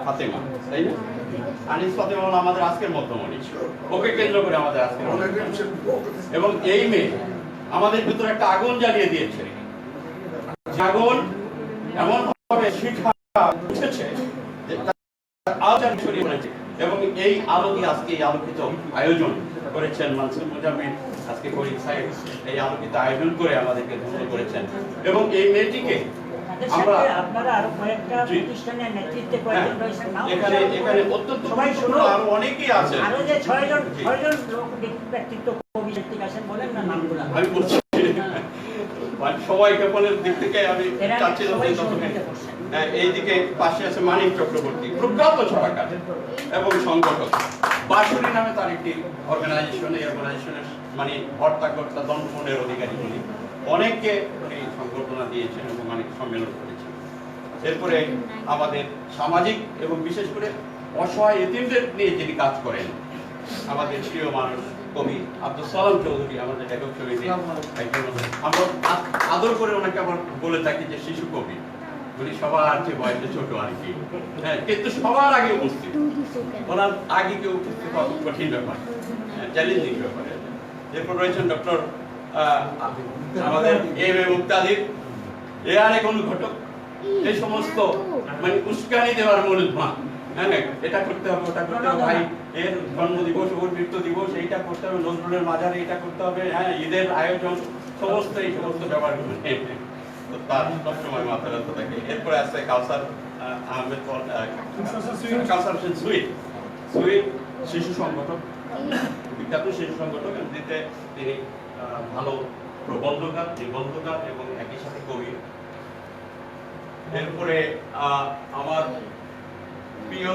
ফাতেমা, তাই না? আনিস ফাতেমা হলো আমাদের আজকের মধ্যমণি, ওকে কেন্দ্র করে আমাদের আজকের। এবং এই মেয়ে আমাদের ভিতরে একটা আগুন জ্বালিয়ে দিয়েছে, আগুন এমন ভাবে শিখা উঠেছে যে আলোচনা ছড়িয়ে পড়েছে। এবং এই আলোকে আজকে এই আলোকিত আয়োজন করেছেন মানসুর মুজাম্মিল, আজকে করিম সাহেব এই আলোকিত আয়োজন করে আমাদেরকে ধন্য করেছেন। এবং এই মেয়েটিকে আমরা আপনারা আরো কয়েকটা প্রতিষ্ঠানের নেতৃত্বে কয়েকজন রয়েছেন, এখানে অত্যন্ত সবাই শুনো, আরো অনেকেই আছেন, আরো যে ছয়জন লোক ব্যক্তিত্ব কবি সাহিত্যিক আছেন, বলেন না নামগুলো। আমি বলছি সবাই কেবলের দিক থেকে আমি চাচ্ছি এইদিকে পাশে আছে মানিক চক্রবর্তী, প্রখ্যাত ছড়াকার এবং সংগঠক। বাঁশুরি নামে তার একটি অর্গানাইজেশন, এই অর্গানাইজেশনের মানে হর্তাকর্তা দণ্ডমূলের অধিকারী উনি, অনেককে উনি সংগঠনা দিয়েছেন এবং অনেক সম্মেলন করেছেন। এরপরে আমাদের সামাজিক এবং বিশেষ করে অসহায় এতিমদের নিয়ে যিনি কাজ করেন আমাদের প্রিয় মানুষ কবি আব্দুল সালাম চৌধুরী, আমাদের লেখক সমিতি একজন, আমরা আদর করে ওনাকে আবার বলে থাকি যে শিশু কবি। উনি সবার চেয়ে বয়সে ছোট আর কি, হ্যাঁ, কিন্তু সবার আগে উপস্থিত। ওনার আগে কেউ উপস্থিত হওয়া কঠিন ব্যাপার, চ্যালেঞ্জিং ব্যাপার। এরপর রয়েছেন ডক্টর আমাদের এম এ মুক্তাদির, এ আর এক অনুঘটক। এই সমস্ত মানে উস্কানি দেওয়ার মূলধন, হ্যাঁ এটা করতে হবে, ওটা করতে হবে, ভাই এর জন্মদিবস, ওর মৃত্যু দিবস, এইটা করতে হবে, নজরুলের মাজারে এটা করতে হবে, হ্যাঁ ঈদের আয়োজন, সমস্ত এই সমস্ত ব্যাপারগুলো তার সবসময় মাথায় রাখতে থাকে। এরপরে আছে কাউসার আহমেদ, কাউসার হোসেন সুইট, শিশু সংগঠক, বিখ্যাত শিশু সংগঠক। এমনিতে তিনি ভালো প্রবন্ধকার, নিবন্ধকার এবং একই সাথে কবি। এরপরে আমার প্রিয়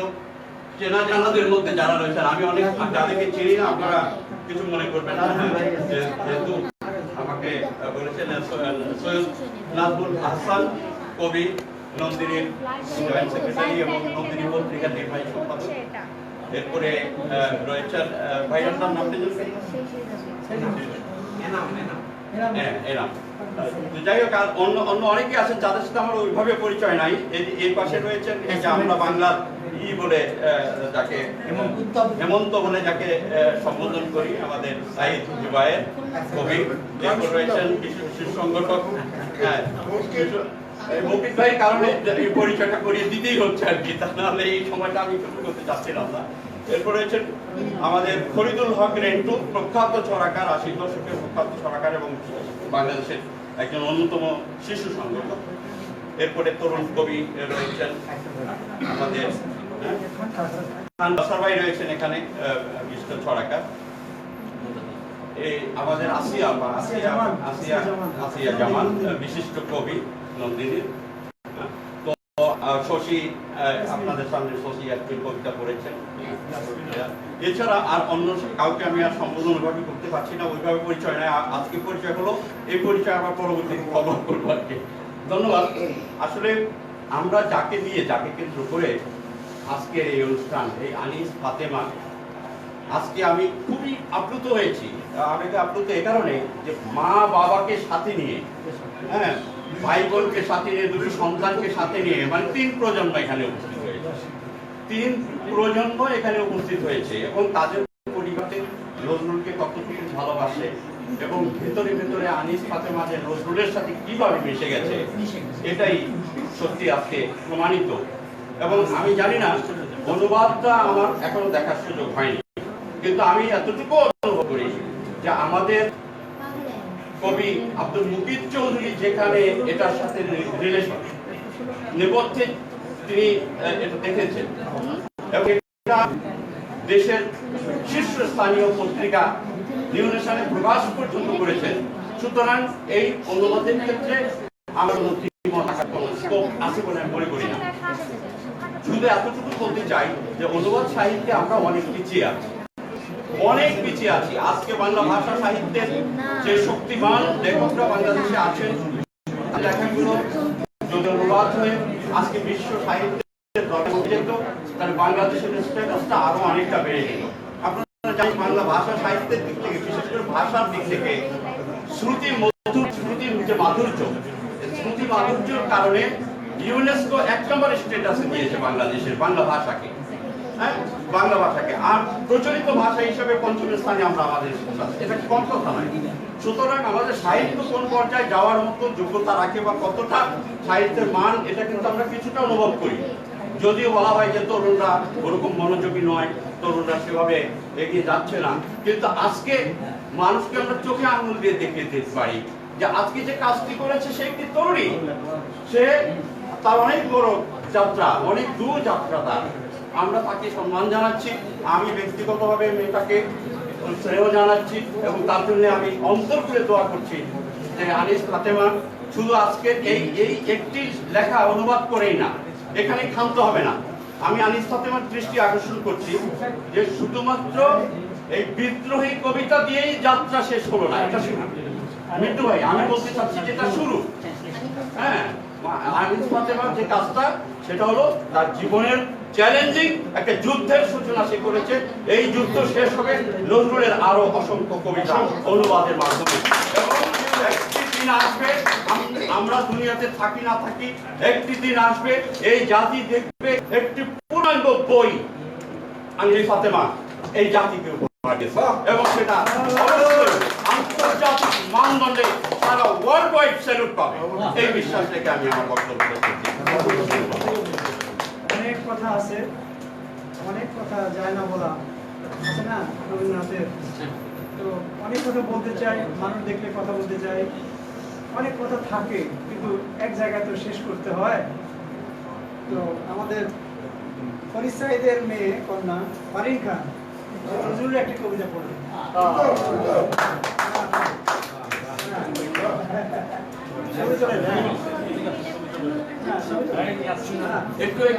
চেনা জানাদের মধ্যে যারা রয়েছেন, আমি অনেক যাদেরকে চিনি না, আপনারা কিছু মনে করবেন না, যেহেতু আমাকে বলেছেন সৈয়দ নাজমুল হাসান কবি, নন্দিনীর জয়েন্ট সেক্রেটারি এবং নন্দিনী পত্রিকার নির্বাহী সম্পাদক। এরপরে রয়েছেন ভাইয়ের নাম হ্যাঁ এরাম। যাই হোক, আর অন্য অন্য অনেকে আছেন যাদের সাথে আমার ওইভাবে পরিচয় নাই। এই পাশে রয়েছেন এই যে আমরা বাংলার বলে যাকে হেমন্ত বলে যাকে সম্বোধন করি, আমাদের সাহিদ জুবায়ের কবি। এরপর রয়েছেন শিশু সংগঠক মফিদ ভাইয়ের কারণে এই পরিচয়টা করিয়ে দিতেই হচ্ছে আর কি, তা নাহলে এই সময়টা আমি শুরু করতে চাচ্ছিলাম না। এরপর রয়েছেন আমাদের ফরিদুল হক রেন্টু, প্রখ্যাত ছড়াকার, 80 দশকের প্রখ্যাত ছড়াকার এবং বাংলাদেশের একজন অন্যতম শিশু সংগঠক। এরপরে তরুণ কবি রয়েছেন আমাদের সবাই রয়েছেন এখানে বিশিষ্ট ছড়াকার। এই আমাদের আসিয়া জামান বিশিষ্ট কবি নন্দিনী। তো শশী আপনাদের সামনে শশী একটি কবিতা পড়েছেন। এছাড়া আর অন্য কাউকে আমি আর সম্বোধন ওইভাবে করতে পারছি না, ওইভাবে পরিচয় নেই। আজকে পরিচয় হলো, এই পরিচয় আমার পরবর্তী খবর করবো আর কি। ধন্যবাদ। আসলে আমরা যাকে কেন্দ্র করে আজকের এই অনুষ্ঠান, এই আনিস ফাতেমা, আজকে আমি খুবই আপ্লুত হয়েছি। আমি আপ্লুত এই কারণে যে মা বাবাকে সাথে নিয়ে, হ্যাঁ, ভাই বোনকে সাথে নিয়ে, দুটি সন্তানকে সাথে নিয়ে, মানে 3 প্রজন্ম এখানে উপস্থিত হয়েছে। 3 প্রজন্ম এখানে উপস্থিত হয়েছে এবং তাদের পরিবারে নজরুলকে কতটুকু ভালোবাসে এবং ভেতরে ভেতরে আনিস ফাতেমা যে নজরুলের সাথে কিভাবে মিশে গেছে, এটাই সত্যি আজকে প্রমাণিত। এবং আমি জানি না, অনুবাদটা আমার এখনো দেখার সুযোগ হয়নি, কিন্তু আমি এতটুকু অনুভব করি যে আমাদের কবি আব্দুল মুকিত চৌধুরী যেখানে এটার সাথে রিলেশন নেপথ্যে তিনি এটা দেখেছেন এবং এটা দেশের শীর্ষস্থানীয় পত্রিকা নিউ নেশনে প্রকাশ পর্যন্ত করেছেন। সুতরাং এই অনুবাদের ক্ষেত্রে আমার স্কোপ আছে বলে আমি মনে করি না। শুধু এতটুকু বলতে চাই যে অনুবাদ সাহিত্যে আমরা অনেক পিছিয়ে আছি। আজকে বাংলা ভাষা সাহিত্যের যে শক্তিমান লেখকরা বাংলাদেশে আছেন, লেখাগুলো যদি অনুবাদ হয়ে আজকে বিশ্ব সাহিত্যের দরকার যেত, তাহলে বাংলাদেশের স্ট্যাটাসটা আরো অনেকটা বেড়ে যেত। আপনারা জানেন, বাংলা ভাষা সাহিত্যের দিক থেকে, বিশেষ করে ভাষার দিক থেকে শ্রুতির যে মাধুর্যের কারণে ইউনেস্কো 1 নম্বর স্ট্যাটাসে দিয়েছে বাংলাদেশের বাংলা ভাষাকে। আর প্রচলিত ভাষা হিসেবে 5ম স্থানে আমরা আমাদের, এটা কম কথা নয়। সুতরাং আমাদের সাহিত্য কোন পর্যায়ে যাওয়ার মতো যোগ্যতা রাখে বা কতটা সাহিত্যের মান, এটা কিন্তু আমরা কিছুটা অনুভব করি। যদিও বলা হয় যে তরুণরা ওরকম মনোযোগী নয়, তরুণরা সেভাবে এগিয়ে যাচ্ছে না, কিন্তু আজকে মানুষকে আমরা চোখে আঙুল দিয়ে দেখিয়ে দিতে পারি যে আজকে যে কাজটি করেছে সে একটি তরুণী, সে তার অনেক বড় যাত্রা, অনেক দূর যাত্রা তার। আমরা তাকে সম্মান জানাচ্ছি, আমি ব্যক্তিগতভাবে মেয়েটাকে স্নেহ জানাচ্ছি এবং তার জন্য আমি অন্তর করে দোয়া করছি যে আনিস ফাতেমা শুধু আজকে এই একটি লেখা অনুবাদ করেই না, এখানে ক্ষান্ত হবে না। আমি আনিস ফাতেমার দৃষ্টি আকর্ষণ করছি যে শুধুমাত্র এই বিদ্রোহী কবিতা দিয়েই যাত্রা শেষ হলো না, এটা শুরু। মিন্টু ভাই, আমি বলতে চাচ্ছি যেটা শুরু। হ্যাঁ, আনিস ফাতেমার যে কাজটা, সেটা হলো তার জীবনের চ্যালেঞ্জিং একটা যুদ্ধের সূচনা সে করেছে। এই যুদ্ধ শেষ হবে নজরুলের আরো অসংখ্য কবিতা অনুবাদের মাধ্যমে। এবং একটি দিন আসবে, আমরা দুনিয়াতে থাকি না থাকি, একটি দিন আসবে এই জাতি দেখবে একটি পূর্ণাঙ্গ বই আনিস ফাতেমা এই জাতিকে উপহার দিয়েছে এবং সেটা অবশ্যই আন্তর্জাতিক মানদণ্ডে সারা ওয়ার্ল্ড ওয়াইড স্যালুট পাবে। এই বিশ্বাস থেকে আমি আমার বক্তব্য করছি। অনেক কথা আছে, অনেক কথা যায় না বলা আছে না রবীন্দ্রনাথের। তো অনেক কথা বলতে চাই, মানুষ দেখলে কথা বলতে চাই, অনেক কথা থাকে, কিন্তু এক জায়গায় তো শেষ করতে হয়। তো আমাদের ফরিদ সাঈদের মেয়ে কন্যা ফারিন খান নজরুলের একটি কবিতা পড়বে।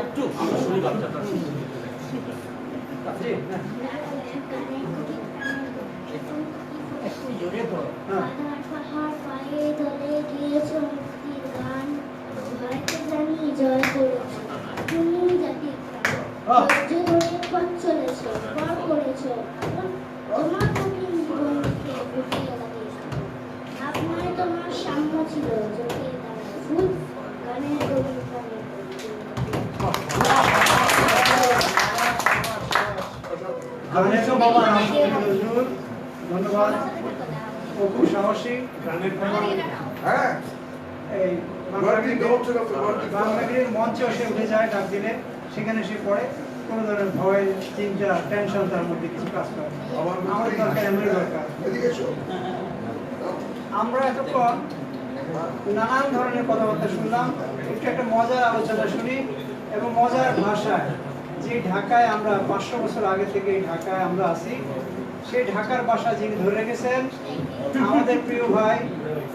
একটু আমরা শুনি বাচ্চাটা। জয় করেছ তুমি জাতির পথ চলেছ, পর করেছ তোমার কঠিন জীবনকে বুঝিয়ে লাগিয়েছ। তোমার সাম্য ছিল চোখে তারা ফুল গানের গরুর গানে তো বাবা নজরুল, ধন্যবাদ। ও খুব সাহসী গানের হ্যাঁ এই ওয়ার্কিং কাউন্সিল অফ ওয়ার্কিং বাংলাগিরির মঞ্চে সে উঠে যায় ডাক দিলে, সেখানে সে পড়ে, কোনো ধরনের ভয়, চিন্তা, টেনশন তার মধ্যে কিছু কাজ করে না। আমার আমার দরকার এমনই দরকার। এদিকে এসো আমরা এতক্ষণ নানান ধরনের কথাবার্তা শুনলাম, একটু একটা মজার আলোচনা শুনি এবং মজার ভাষায়। যে ঢাকায় আমরা 500 বছর আগে থেকে এই ঢাকায় আমরা আছি, সেই ঢাকার ভাষা যিনি ধরে রেখেছেন আমাদের প্রিয় ভাই,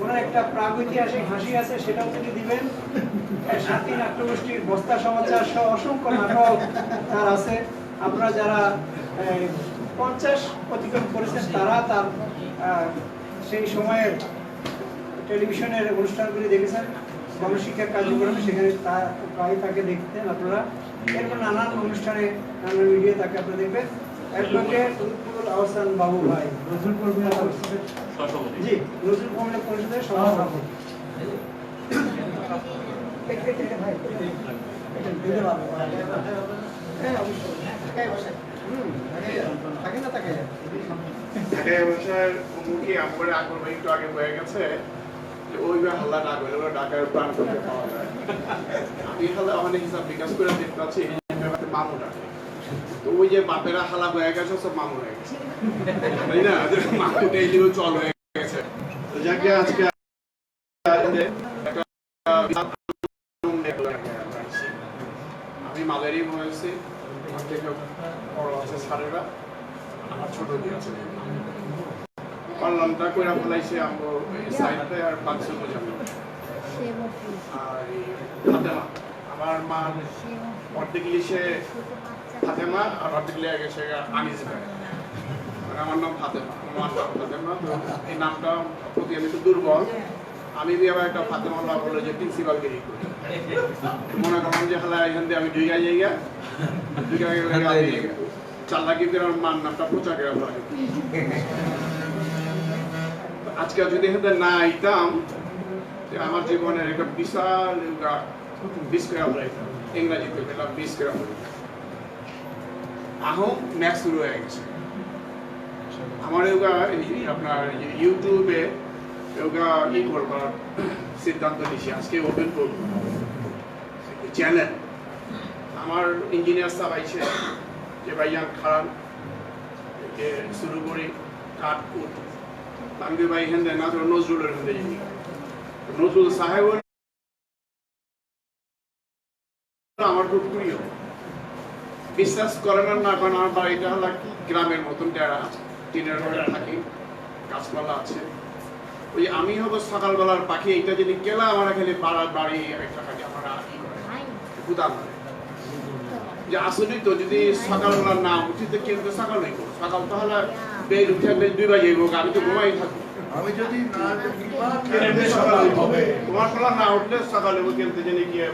ওনার একটা প্রাগৈতিহাসিক হাসি আছে, সেটাও তিনি দিবেন। সাথী নাট্যগোষ্ঠীর বস্তা সমাচার সহ অসংখ্য নাটক তার আছে। আপনারা যারা 50 অতিক্রম করেছেন তারা তার সেই সময়ের টেলিভিশনের অনুষ্ঠানগুলি দেখেছেন, গণশিক্ষা কার্যক্রমে, সেখানে প্রায় তাকে দেখতেন আপনারা। এরপর নানান অনুষ্ঠানে, নানান মিডিয়া তাকে আপনারা দেখবেন। অ্যাডভোকেট লুৎফুল আহসান বাবু ভাই, নজরুল কবিতা পরিষদের, জি, নজরুল কবিতা পরিষদের সভাপতি। হ্যাঁ অবশ্যই, থাকে না থাকে। ঢাকায় ভাষার মুখে আমার আকর্ষণ একটু আগে হয়ে গেছে যে ওইভাবে হাল্লা না করে ওরা ঢাকার প্রাণ করতে পাওয়া যায়। আমি হাল্লা অনেক হিসাব বিকাশ করে দেখতে পাচ্ছি মামু ডাকে, তো ওই যে বাপেরা হালা হয়ে গেছে সব মামু হয়ে গেছে, তাই না? মামু ডেইলি চল হয়ে গেছে। যাকে আজকে আমি মাদারি হয়েছি, আমার থেকে বড় আছে সারেরা, আমার ছোট দিয়ে আছে পারলামটা কইরা ফেলাইছে আমগো সাইডে আর পাঁচশো বোঝানো। আর ফাতেমা আমার মা অর্ধেক লিখে ফাতেমা আর অর্ধেক লিখে গেছে আনিস ভাই, মানে আমার নাম ফাতেমা, আমার নাম ফাতেমা। তো এই নামটা প্রতি আমি একটু দুর্বল, আমি আবার একটা ফাতেমা বলে যে প্রিন্সিপাল গিরি করি। মনে করলাম যে হালা এখান থেকে আমি দুই গায়ে যাই আমি 4 লাখ আমার মার নামটা প্রচার করে ফেলা। আজকে যদি এখানে না আইতাম আমার জীবনের একটা বিশাল বিশ করে ফেলাইতাম, ইংরাজিতে পেলাম 20 করে ফেলাইতাম। আহম ম্যাথ শুরু হয়ে গেছে আমার। আপনার ইউটিউবে ই করবার সিদ্ধান্ত নিয়েছি, আজকে ওপেন করবো চ্যানেল। আমার ইঞ্জিনিয়ার সাহেব আইছে যে ভাইয়ান খারাপ শুরু করি কাঠকুট, আমি ভাই এখান থেকে না ধরো নজরুলের এখান থেকে যাই। নজরুল সাহেব আমার খুব প্রিয়, বিশ্বাস করেন না কারণ আমার বাড়িটা হলো গ্রামের মতন ডেরা, টিনের ঘরে থাকি, গাছপালা আছে। ওই আমি হবো সকালবেলার পাখি, এইটা যদি গেলা আমার খালি পাড়ার বাড়ি একটা খালি আমার ই করে গুদাম করে যে আসলেই তো যদি সকালবেলা না উঠি তো কেউ তো সকালই করো, সকাল তো হলে বেল উঠে বেল 2 বাজে আমি তো ঘুমাই থাকি। আমি যদি না তোমার ফলা না উঠলে সকালে কেনতে জানি গিয়ে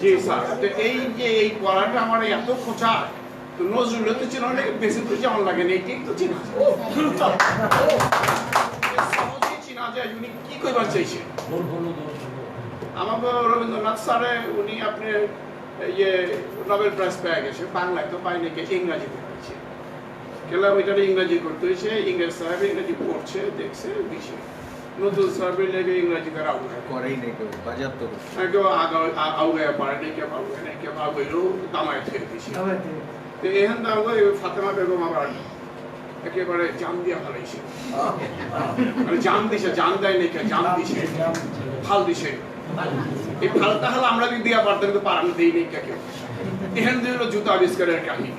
জি স্যার। তো এই যে এই পড়াটা আমার এত খোঁচা, তো নজরুল তো চেনা অনেক বেশি তো যেমন লাগে না, এইটাই তো চেনা সহজেই চেনা যায়। উনি কি করবার চাইছে আমাকে রবীন্দ্রনাথ স্যারে, উনি আপনি ইয়ে নোবেল প্রাইজ পেয়ে গেছে, বাংলায় তো পাই নাকি, ইংরাজিতে পাইছে। গেলাম এটা ইংরাজি করতে হয়েছে, ইংরেজ সাহেব ইংরাজি পড়ছে দেখছে দিছে, নতুন সাহেবের লেগে ইংরাজি করে আউগায় করেই নেই কেউ বাজাপ্ত কেউ আউগায় পারে নেই, কেউ আউগায় নেই, কেউ আউগাইলেও দামায় থেকে দিছে। তো এখান থেকে ফাতেমা বেগম আবার একেবারে জান দিয়া ফেলাইছে, মানে জান দিছে, জান দেয় নাকি জান দিছে, ফাল দিছে। এই ফালটা হলো আমরা যদি দিয়া পারতাম, কিন্তু পারানো দিই নেই কেউ। এখান থেকে হলো জুতা আবিষ্কারের কাহিনী,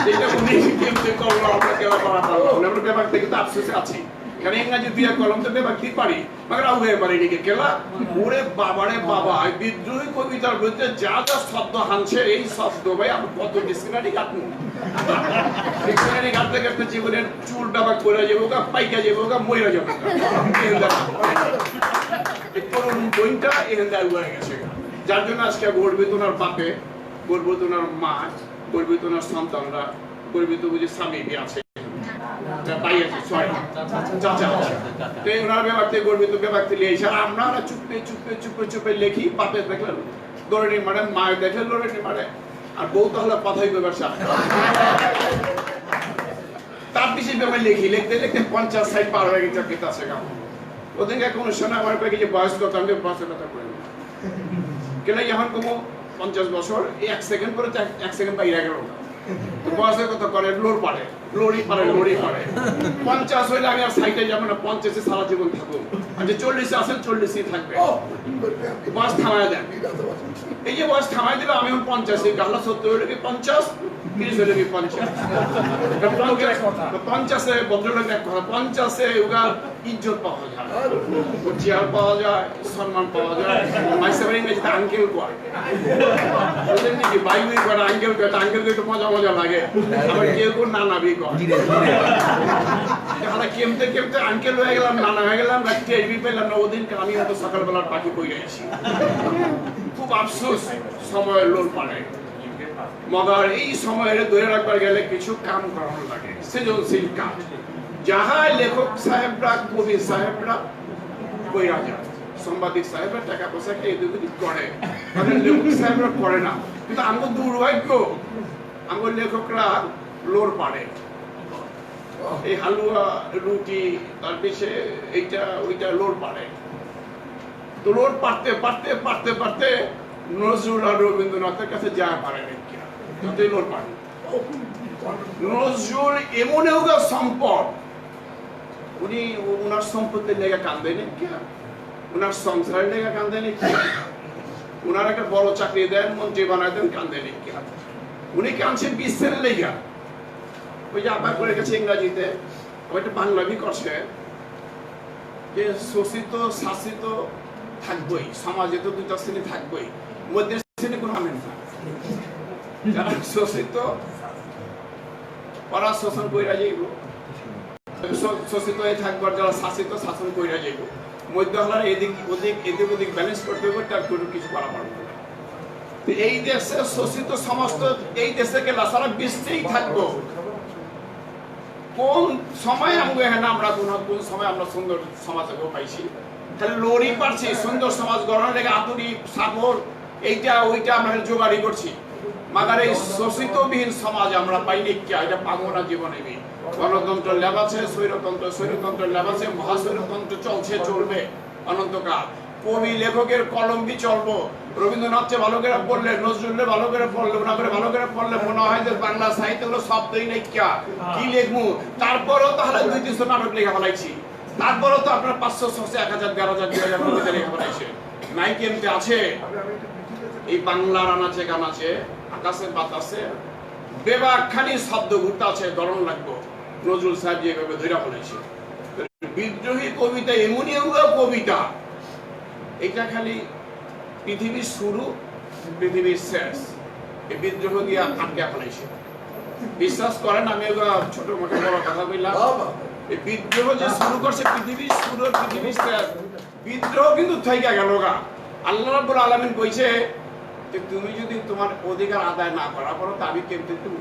যেটা উনি কেমতে করলো আমরা কেউ করা পারলাম না। আমরা ব্যাপার থেকে তো আফসোসে আছি, কারণ ইংরাজি দিয়ে কলম তো ব্যাপার কি পারি, মাকে আউ হয়ে পারি নাকি কেলা। ওরে বাবারে বাবা, বিদ্রোহী কবিতার বইতে যা যা শব্দ হানছে, এই শব্দ ভাই আমি কত ডিকশনারি কাটবো, ডিকশনারি কাটতে কাটতে জীবনের চুল ডাবা করে যাবো, পাইকা যাবো, মইরা যাবো। বইটা এখান থেকে হয়ে গেছে, যার জন্য আজকে গর্বিত ওনার বাপে, গর্বিত ওনার মা, গর্বিত ওনার সন্তানরা, গর্বিত বুঝে স্বামী আছে। ভাই আছে সরি চাচা তো ওনার ব্যাপারতে গর্বিত ব্যাপারতে লিয়ে এসে আমরা চুপে লেখি বাপে দেখলেন দৌড়ে মারে মায়ের দেখলেন দৌড়ে মারে আর বউ তাহলে কথাই কইবার সাথে তার পিছিয়ে ব্যাপার লিখতে 50 সাইড পার হয়ে গেছে কিতা আছে কাম ওদিনকে কোনো শোনা আমার কয়েক যে বয়স কত আমি বয়সের কথা বলি কেন এখন como 50 বছর 1 সেকেন্ড পরে 1 সেকেন্ড বাইরে গেল বয়সের কথা করে লড়ি পারে 50 হইলে আমি আর সাইডে যাব না 50 এ সারা জীবন থাকবো আর যে 40 আছেন 40 ই থাকবে বয়স থামায় দেন এই যে বয়স থামায় দিলে আমি 50 এ গালা 70 হইলে কি 50 30 হইলে কি 50 50 এ ভদ্রলোক এক কথা 50 এ উগা ইজ্জত পাওয়া যায় চেয়ার পাওয়া যায় সম্মান পাওয়া যায় মাইসের ইংরেজিতে আঙ্কেল কয় বলেন কি ভাই ভাই করে আঙ্কেল কয় আঙ্কেল কয় তো মজা লাগে আবার কেউ কোন নানা বি কয় আমরা কেমতে আঙ্কেল হয়ে গেলাম নানা হয়ে গেলাম রাত্রি এসবি পেলাম না ওদিন আমি হয়তো সকালবেলার পাখি কইরা আইছি খুব আফসোস সময়ের লোল পারে মগার এই সময়ের ধরে রাখবার গেলে কিছু কাম করানো লাগে সৃজনশীল কাজ যাহা লেখক সাহেবরা কবি সাহেবরা কইরা যায় সাংবাদিক সাহেবরা টাকা পয়সা খেয়ে এদিক করে তাদের লেখক সাহেবরা করে না কিন্তু আমার দুর্ভাগ্য আমার লেখকরা লোর পারে এই হালুয়া রুটি তার পিছে এইটা ওইটা লোর পারে তো লোর পারতে নজরুল আর রবীন্দ্রনাথের কাছে যা পারে না যতই লোর পারে নজরুল এমন একটা সম্পদ উনি ওনার সম্পত্তির লেগে কান্দেন ওনার সংসারের লেগে কান্দেন ওনার একটা বড় চাকরি দেন মন্ত্রী বানায় দেন কান্দেন উনি কাঁদছে বিশ্বের লেগে ওই যে আবার করে গেছে ইংরাজিতে ওইটা বাংলাবি করছে যে শোষিত শাসিত থাকবই সমাজে তো দুটো শ্রেণী থাকবই মধ্যে শ্রেণী কোনো আমেন না যারা শোষিত ওরা শোষণ কইরা যাইব শোষিত হয়ে থাকবার যারা শাসিত শাসন কইরা যাইব মধ্য হলার এদিক ওদিক ব্যালেন্স করতে হবে তার কোনো কিছু করা পারবে না এই দেশে শোষিত সমস্ত এই দেশে গেলে সারা বিশ্বেই থাকবো কোন সময় আমরা কোন সময় আমরা সুন্দর সমাজ পাইছি তাহলে লড়ি পারছি সুন্দর সমাজ গড়ানোর লেগে আতুরি সাগর এইটা ওইটা আমরা জোগাড়ি করছি মাগার এই শোষিতবিহীন সমাজ আমরা পাইনি কি এটা পাবো না জীবনে গণতন্ত্র লেবাছে স্বৈরতন্ত্র লেবাছে মহাস্বৈরতন্ত্র চলবে অনন্তকাল কবি লেখকের কলম্বি চলবো রবীন্দ্রনাথকে ভালো করে পড়লে নজরুলকে ভালো করে পড়লে ওনা করে ভালো করে পড়লে মনে হয় যে বাংলা সাহিত্য হলো শব্দই নেই কি লিখবো তারপরও তাহলে 200-300 নাটক লেখা ফেলাইছি তারপরও তো আপনার 500 600 1000 12000 2000 লেখা ফেলাইছে নাই কেমতে আছে এই বাংলার আনাচে গানাচে আকাশে বাতাসে বেবাখানি শব্দ ঘুরতে আছে দরণ লাগবো নজরুল সাহেব যেভাবে ধরে ফেলাইছে বিদ্রোহী কবিতা এমনই কবিতা এটা খালি পৃথিবীর শুরু পৃথিবীর শেষ এই বিদ্রোহ দিয়ে আটকে ফেলাইছে বিশ্বাস করেন আমি ছোট মোটো বড় কথা বললাম এই বিদ্রোহ যে শুরু করছে পৃথিবীর শুরু পৃথিবীর শেষ বিদ্রোহ কিন্তু থাইকা গেল গা আল্লাহ রাব্বুল আলামিন কইছে যে তুমি যদি তোমার অধিকার আদায় না করা পারো তা আমি কেমতে তুমি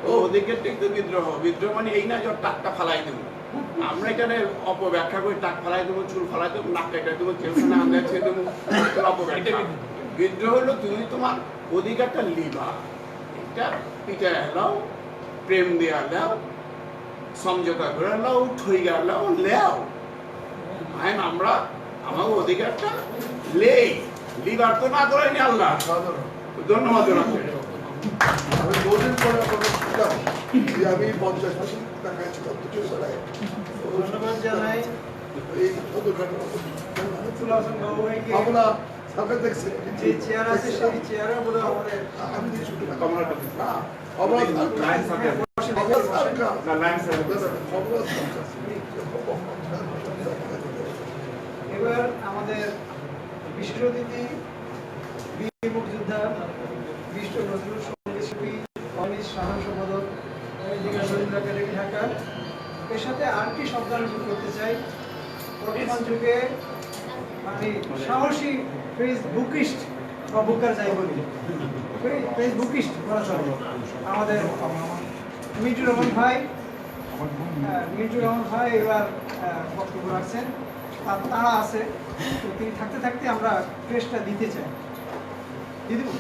ও অধিকার কিন্তু বিদ্রোহ মানে এই না যে টাকটা ফালাই দেবো আমরা এখানে অপব্যাখ্যা করে টাক ফালাই দেবো চুল ফালাই দেবো নাক কেটে দেবো টেনশনে আমরা ছেড়ে দেবো অপব্যাখ্যা বিদ্রোহ হলো তুমি তোমার অধিকারটা লিবা এটা পিঠে এলাও প্রেম দিয়ে এলাও সমঝোতা করে এলাও ঠইগা এলাও লেও আইন আমরা আমার অধিকারটা লেই লিবার তো না করেনি আল্লাহ ধন্যবাদ আমি বহুদিন পরে আমি 50 টাকা ধন্যবাদ জানাই এই আমরা সরকার দেখছি যে চেয়ার আছে সেই চেয়ারে বলে আমাদের আমি কিছু কমলা না অবলা লাইন সাথে না লাইন সাথে এবার আমাদের বিশিষ্ট অতিথি বীর মুক্তিযোদ্ধা বিশ্ব নজরুল সঙ্গীত শিল্পী কমিউনিস্ট সাধারণ সম্পাদক রবীন্দ্র একাডেমি ঢাকা এর সাথে আর কি শব্দ আমি যোগ করতে চাই বর্তমান যুগে মানে সাহসী ফেসবুকিস্ট বা বুকার যাই বলি ফেসবুকিস্ট বলা চলে আমাদের মিন্টু রহমান ভাই মিন্টুর রহমান ভাই এবার বক্তব্য রাখছেন, তার তাড়া আছে, তো তিনি থাকতে থাকতে আমরা ক্রেস্টটা দিতে চাই। দিয়ে দেবো?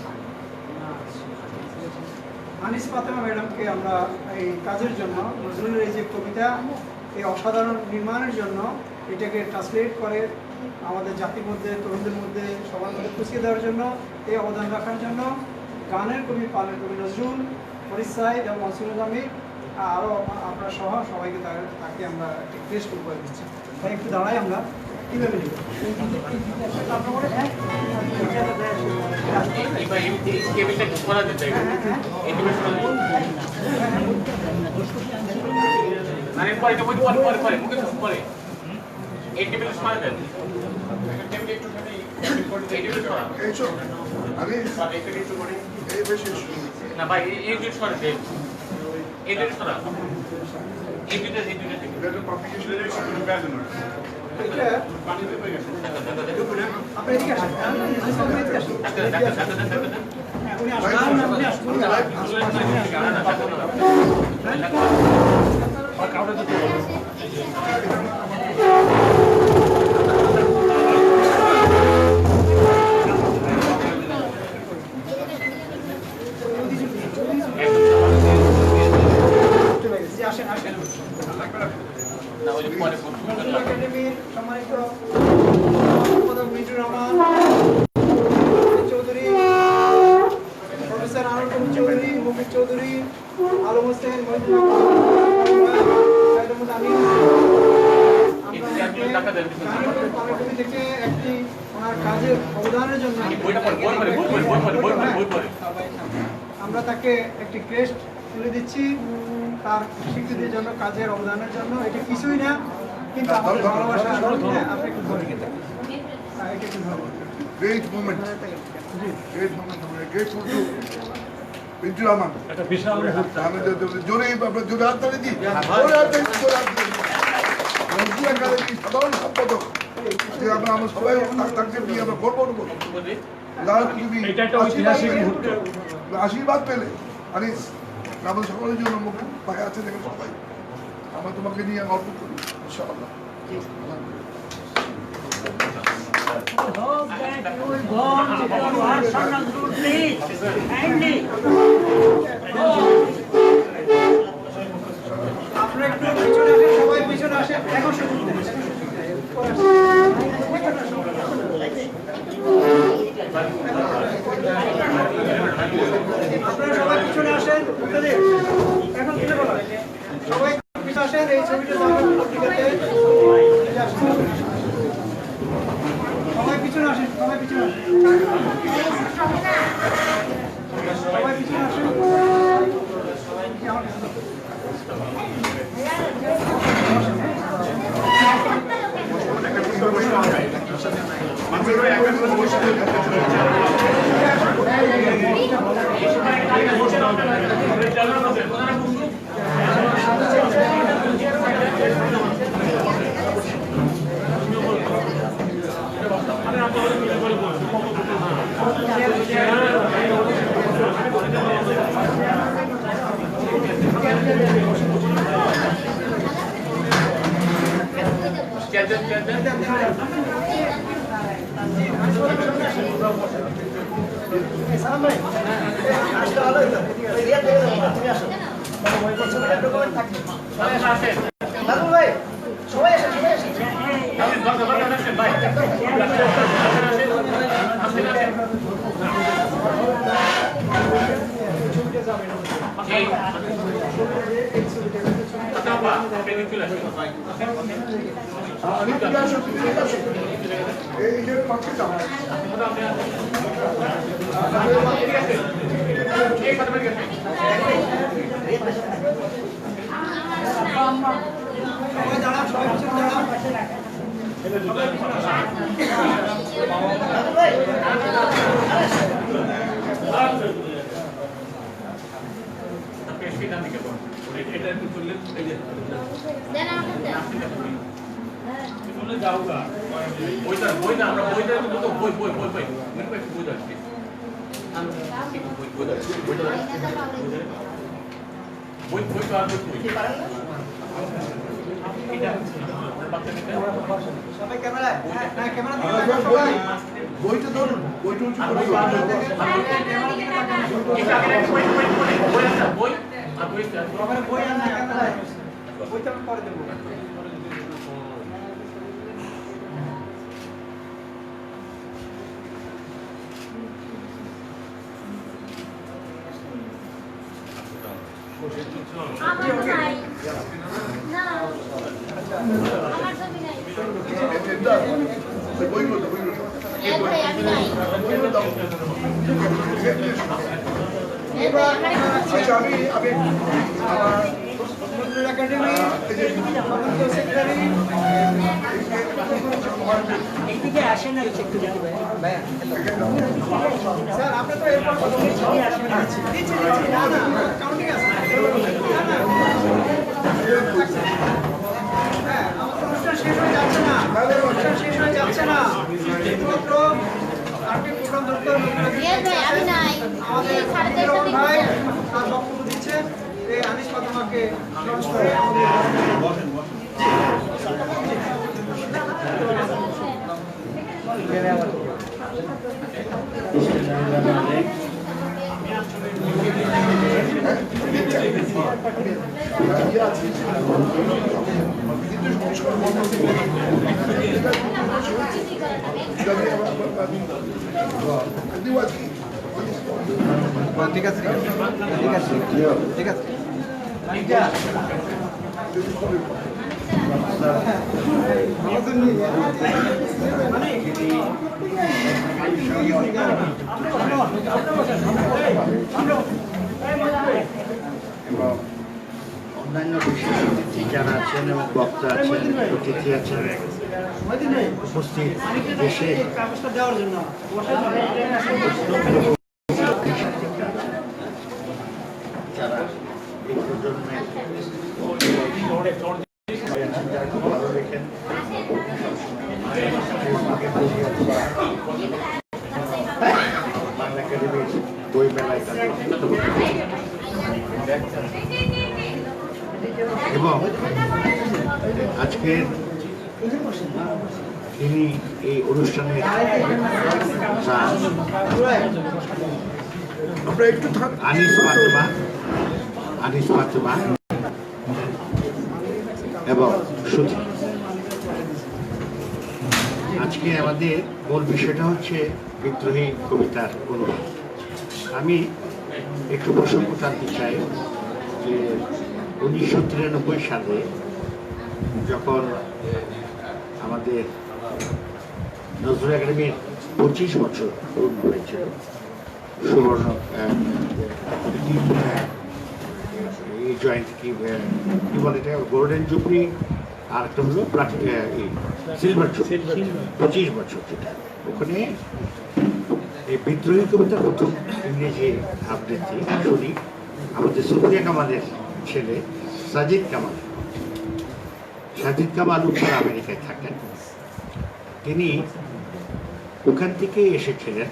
আনিস ফাতেমা ম্যাডামকে আমরা এই কাজের জন্য, নজরুলের এই যে কবিতা, এই অসাধারণ নির্মাণের জন্য, এটাকে ট্রান্সলেট করে আমাদের জাতির মধ্যে, তরুণদের মধ্যে, সবার মধ্যে পৌঁছে দেওয়ার জন্য, এই অবদান রাখার জন্য গানের কবি, পালের কবি নজরুল, ফরিদ সাইদ এবং মনসুর আমির আরও আপনারা সহ সবাইকে তাকে আমরা একটি ক্রেস্ট উপহার দিচ্ছি। তাই একটু দাঁড়াই আমরা কীভাবে নিব না ভাই এই দুটো সরে দেন, এই দুটো সরা, এই দুটো এটা আপনি এদিকে আসেন, এদিকে আসেন। উনি আসুন, উনি আসেন, আসেন। একাডেমির সম্মানিত সম্পাদক মিন্টুর রহমান চৌধুরী, প্রফেসর আনন্দ চৌধুরী, মুফিদ চৌধুরী, আলম হোসেন, থেকে একটি ওনার কাজের অবদানের জন্য আমরা তাকে একটি ক্রেস্ট তুলে দিচ্ছি, তার স্বীকৃতির জন্য, কাজের অবদানের জন্য। এটা কিছুই না, কিন্তু আমাদের ভালোবাসা। আপনি একটু ধরে এটা একটু ধরুন। Great moment. Great moment. Grateful to Mintu Rahman. একটা বিশাল মুহূর্ত। আমি জোরে জোরে হাত তালি দিই। জোরে হাত তালি, জোরে হাত তালি। নজরুল একাডেমি সাধারণ সম্পাদক যে আমরা সবাই তাকে নিয়ে আমরা গর্ব করবো। এটা একটা ঐতিহাসিক মুহূর্ত। আশীর্বাদ পেলে আনিস আমাদের সকলের জন্য মুখে পায়ে আছে দেখে সবাই আমরা তোমাকে নিয়ে গল্প করি ইনশাআল্লাহ। আপনারা একটু পিছনে আসেন, সবাই পিছনে আসেন। এখন শুরু করুন। আপনারা সবাই পিছনে আসেন। এখন কি বলা সবাই পিছনে আসেন, এই ছবিটা পত্রিকাতে সবাই পিছনে আসেন, সবাই পিছনে আসেন, সবাই পিছনে আসেন। সবাই ক্যামেরায়, হ্যাঁ হ্যাঁ ক্যামেরা দিকে তাকান সবাই। বইটা ধরুন, বইটা উঁচু করে দিন। ক্যামেরা দিকে তাকান সবাই। আমার বই আর না ক্যামেরায়। বইটা আমি পরে দেবো। আমার নাই না আমার ছবি নাই এটা, বইগুলো দাও, বইগুলো দাও। এই ভাই আমি নাই বইগুলো দাও। এই ভাই আমার আচ্ছা, আমি আমার নজরুল একাডেমি সদস্য সেক্রেটারি এইদিকে আসেন না একটু জানি ভাই স্যার আপনি তো এরপর দিচ্ছি না না কাউন্টিং আছে না হ্যাঁ আমাদের অনুষ্ঠান শেষ হয়ে যাচ্ছে না অনুষ্ঠান শেষ হয়ে যাচ্ছে না শুধুমাত্র আরেকটি প্রোগ্রাম ধরতে হবে এই ভাই আমি নাই আমাদের এই 4:30 দিন ভাই তার বক্তব্য দিচ্ছেন এই আনিস ফাতেমাকে লঞ্চ করে আমাদের ঠিক আছে ঠিক আছে ঠিক আছে এবং অন্যান্য বিশেষ অতিথি যারা আছেন এবং বক্তা আছেন অতিথি আছেন উপস্থিত দেশে দেওয়ার জন্য যারা এই প্রজন্মের ভালো রেখেন বাংলা একাডেমির বই মেলায় এবং আজকের তিনি এই অনুষ্ঠানের আমরা একটু আনিস ফাতেমা এবং সুধী। আজকে আমাদের মূল বিষয়টা হচ্ছে বিদ্রোহী কবিতার অনুবাদ। আমি একটু প্রসঙ্গ টানতে চাই যে 1993 সালে যখন আমাদের নজরুল একাডেমির 25 বছর পূর্ণ হয়েছিল, সুবর্ণ এই জয়েন্ট কি বলে এটা গোল্ডেন জুবলি আর একটা হলো সিলভার জুবলি 25 বছর, যেটা ওখানে এই বিদ্রোহী কবিতার প্রথম ইংরেজি আবৃত্তি শুনি আমাদের সুফিয়া কামালের ছেলে সাজিদ কামাল উত্তর আমেরিকায় থাকেন। তিনি ওখান থেকে এসেছিলেন,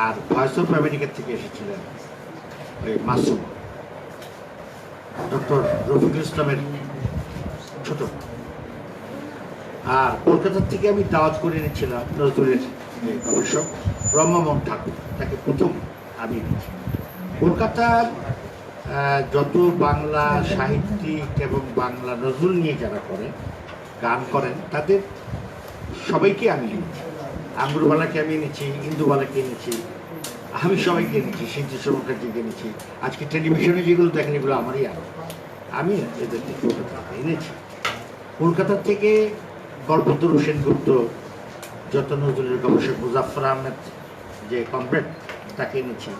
আর ভয়েস অফ আমেরিকা থেকে এসেছিলেন ওই মাসুম, ডক্টর রফিকুল ইসলামের ছোট। আর কলকাতার থেকে আমি দাওয়াত করে এনেছিলাম নজরুলের গবেষক ব্রহ্মমোহন ঠাকুর, তাকে প্রথম আমি কলকাতার যত বাংলা সাহিত্যিক এবং বাংলা নজরুল নিয়ে যারা করেন, গান করেন, তাদের সবাইকে আমি এনেছি। আঙ্গুরবালাকে আমি এনেছি, ইন্দুবালাকে এনেছি, আমি সবাইকে এনেছি, সিদ্ধেশ্বর মুখার্জিকে এনেছি। আজকে টেলিভিশনে যেগুলো দেখেন এগুলো আমারই আরো, আমি এদেরকে কলকাতা এনেছি। কলকাতার থেকে কল্পতরু সেনগুপ্ত, যত নজরুলের গবেষক মুজাফফর আহমেদ যে কমরেড, তাকে এনেছি।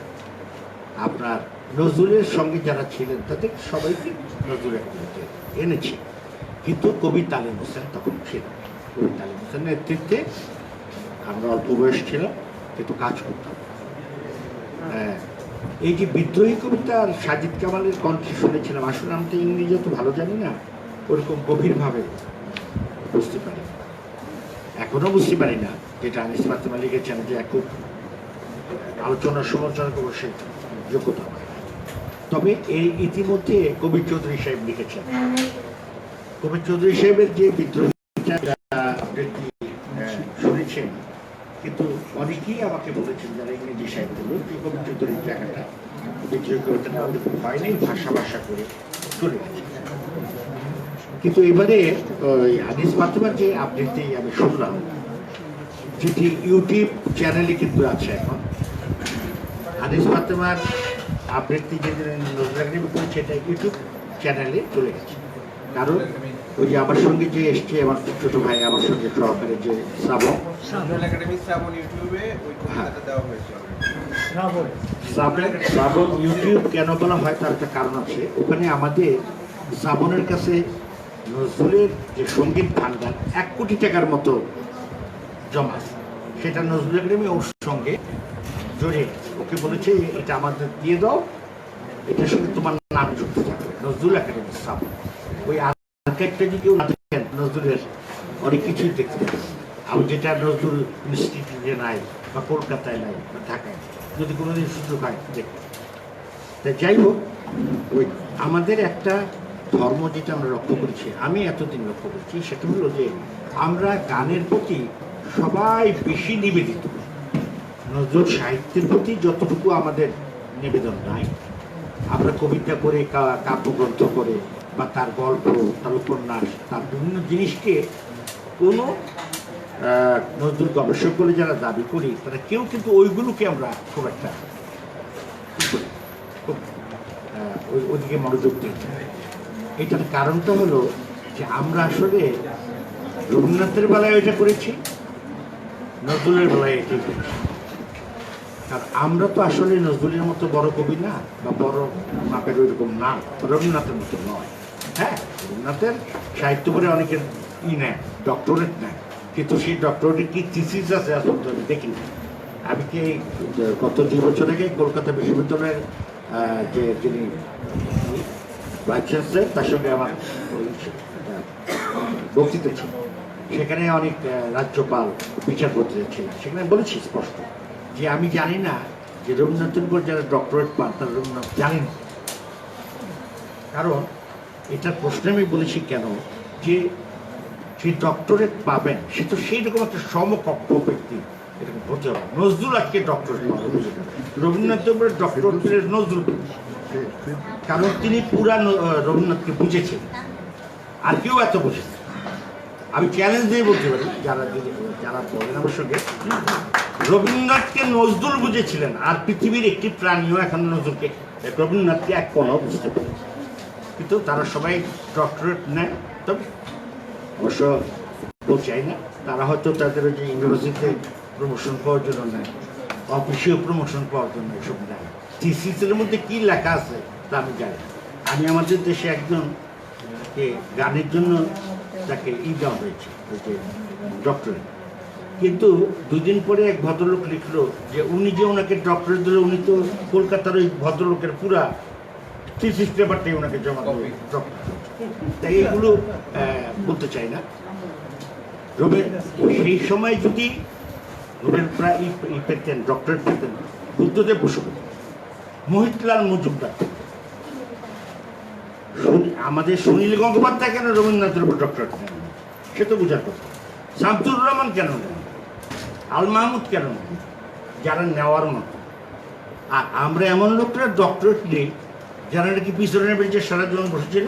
আপনার নজরুলের সঙ্গে যারা ছিলেন তাদের সবাইকে নজরুল একাডেমিতে এনেছি। কিন্তু কবি তালিম হোসেন তখন ছিলেন। কবি তালিম হোসেনের নেতৃত্বে আমরা অল্প বয়স ছিলাম, কিন্তু কাজ করতাম। এই যে বিদ্রোহী কবিতা আর সাজিদ কামালের কণ্ঠে শুনেছিলাম, আসলে আমি তো ইংরেজি তো ভালো জানি না, ওরকম গভীরভাবে বুঝতে পারি, এখনো বুঝতে পারি না। যেটা আনিস ফাতেমা লিখেছেন যে খুব আলোচনা সমালোচনা করবো সে যোগ্যতা হয়। তবে এই ইতিমধ্যে কবি চৌধুরী সাহেব লিখেছেন কবির চৌধুরী সাহেবের যে বিদ্রোহীটা আবৃত্তি শুনেছেন, কিন্তু অনেকেই আমাকে বলেছেন যারা ইংরেজি সাহিত্যগুলো যে কবির চৌধুরীর জায়গাটা বিদ্রোহী কবিতাটা ওরকম হয়নি, ভাষা করে চলে গেছে। কিন্তু এবারে ওই আনিস ফাতেমার যে আবৃত্তি আমি শুনলাম, যেটি ইউটিউব চ্যানেলে কিন্তু আছে এখন, আনিস ফাতেমার আবৃত্তি যে নজরুল একাডেমি করেছে এটা ইউটিউব চ্যানেলে চলে গেছে। কারণ ওই যে আমার সঙ্গে যে এসছে আমার ছোট ভাই, আমার সঙ্গে সহকারে যে শ্রাবণ, শ্রাবণ ইউটিউব কেন বলা হয় তার একটা কারণ আছে। ওখানে আমাদের শ্রাবণের কাছে নজরুলের যে সঙ্গীত ভান্ডার 1 কোটি টাকার মতো জমা, সেটা নজরুল একাডেমি ওর সঙ্গে জড়িয়ে ওকে বলেছে এটা আমাদের দিয়ে দাও, এটার সঙ্গে তোমার নাম যুক্ত থাকবে নজরুল একাডেমি শ্রাবণ। ওই আর্কাইভটা যদি কেউ না দেখেন নজরুলের অনেক কিছুই দেখতে পাবেন, আর যেটা নজরুল ইনস্টিটিউটে নাই বা কলকাতায় নাই বা ঢাকায়, যদি কোনোদিন সুযোগ হয় দেখতে। তাই যাই হোক, ওই আমাদের একটা ধর্ম যেটা আমরা লক্ষ্য করেছি, আমি এতদিন লক্ষ্য করছি, সেটা হলো যে আমরা গানের প্রতি সবাই বেশি নিবেদিত। নজরুল সাহিত্যের প্রতি যতটুকু আমাদের নিবেদন নাই, আমরা কবিতা করে কাব্যগ্রন্থ করে বা তার গল্প, তার উপন্যাস, তার বিভিন্ন জিনিসকে কোনো নজরুল গবেষক বলে যারা দাবি করি তারা কেউ কিন্তু ওইগুলোকে আমরা খুব একটা ওইদিকে মনোযোগ দিই। এটার কারণটা হলো যে আমরা আসলে রবীন্দ্রনাথের বেলায় এটা করেছি, নজরুলের বেলায় এটি করেছি। কারণ আমরা তো আসলে নজরুলের মতো বড় কবি না বা বড় মাপের ওইরকম না, রবীন্দ্রনাথের মতো নয়। হ্যাঁ, রবীন্দ্রনাথের সাহিত্য করে অনেকের নেয়, ডক্টরেট নেয়, কিন্তু সেই ডক্টরেটের কি থিসিস আছে আসলে আমি দেখিনি। আমি কি গত 2 বছর আগে কলকাতা বিশ্ববিদ্যালয়ের যে যিনি ভাইস চ্যান্সেলর, তার সঙ্গে আমার বক্তৃতা ছিল, সেখানে অনেক রাজ্যপাল, বিচারপতি ছিলেন, সেখানে বলেছি স্পষ্ট যে আমি জানি না যে রবীন্দ্রনাথের উপর যারা ডক্টরেট পান তারা রবীন্দ্রনাথ জানেন। কারণ এটার প্রশ্ন আমি বলেছি কেন, যে সেই ডক্টরেট পাবেন সে তো সেই রকম একটা সমকক্ষ ব্যক্তি এরকম হতে হবে। নজরুল আজকে ডক্টরেট পাবেন, রবীন্দ্রনাথের উপরে ডক্টরেটের নজরুল, কারণ তিনি পুরা রবীন্দ্রনাথকে বুঝেছেন, আর কেউ এত বুঝেছেন। আমি চ্যালেঞ্জ দিয়ে বলতে পারি যারা বলেন আমার সঙ্গে, রবীন্দ্রনাথকে নজরুল বুঝেছিলেন, আর পৃথিবীর একটি প্রাণীও এখন নজরুলকে রবীন্দ্রনাথকে এক কোনও বুঝতে পারে, কিন্তু তারা সবাই ডক্টরেট নেয়। তবে অবশ্য চাই না, তারা হয়তো তাদের যে ইউনিভার্সিটিতে প্রমোশন পাওয়ার জন্য নেয়, অফিসেও প্রমোশন পাওয়ার জন্য এসব নেয়। থিসিসের মধ্যে কি লেখা আছে তা আমি জানি। আমি আমাদের দেশে একজনকে গানের জন্য তাকে দেওয়া হয়েছে, ওই যে ডক্টরেট, কিন্তু 2 দিন পরে এক ভদ্রলোক লিখলো যে উনি যে ওনাকে ডক্টরেট দিল, উনি তো কলকাতার ওই ভদ্রলোকের পুরা থিসিস পেপারটাই ওনাকে জমা দেবে ডক্টর। তাই এইগুলো বলতে চাই না। সেই সময় যদি নোবেল প্রাইজ পেতেন, ডক্টরেট পেতেন বুদ্ধদেব বসু, মোহিতলাল মজুমদার, আমাদের সুনীল গঙ্গোপাধ্যায় কেন রবীন্দ্রনাথের উপর ডক্টরেট নেন সে তো বোঝার কথা। শামসুর রহমান কেন নেন, আল মাহমুদ কেন নেন, যারা নেওয়ার মতো। আর আমরা এমন লোকরা ডক্টরেট নেই যারা নাকি পিছনে বেঞ্চে সারা জীবন বসেছিল,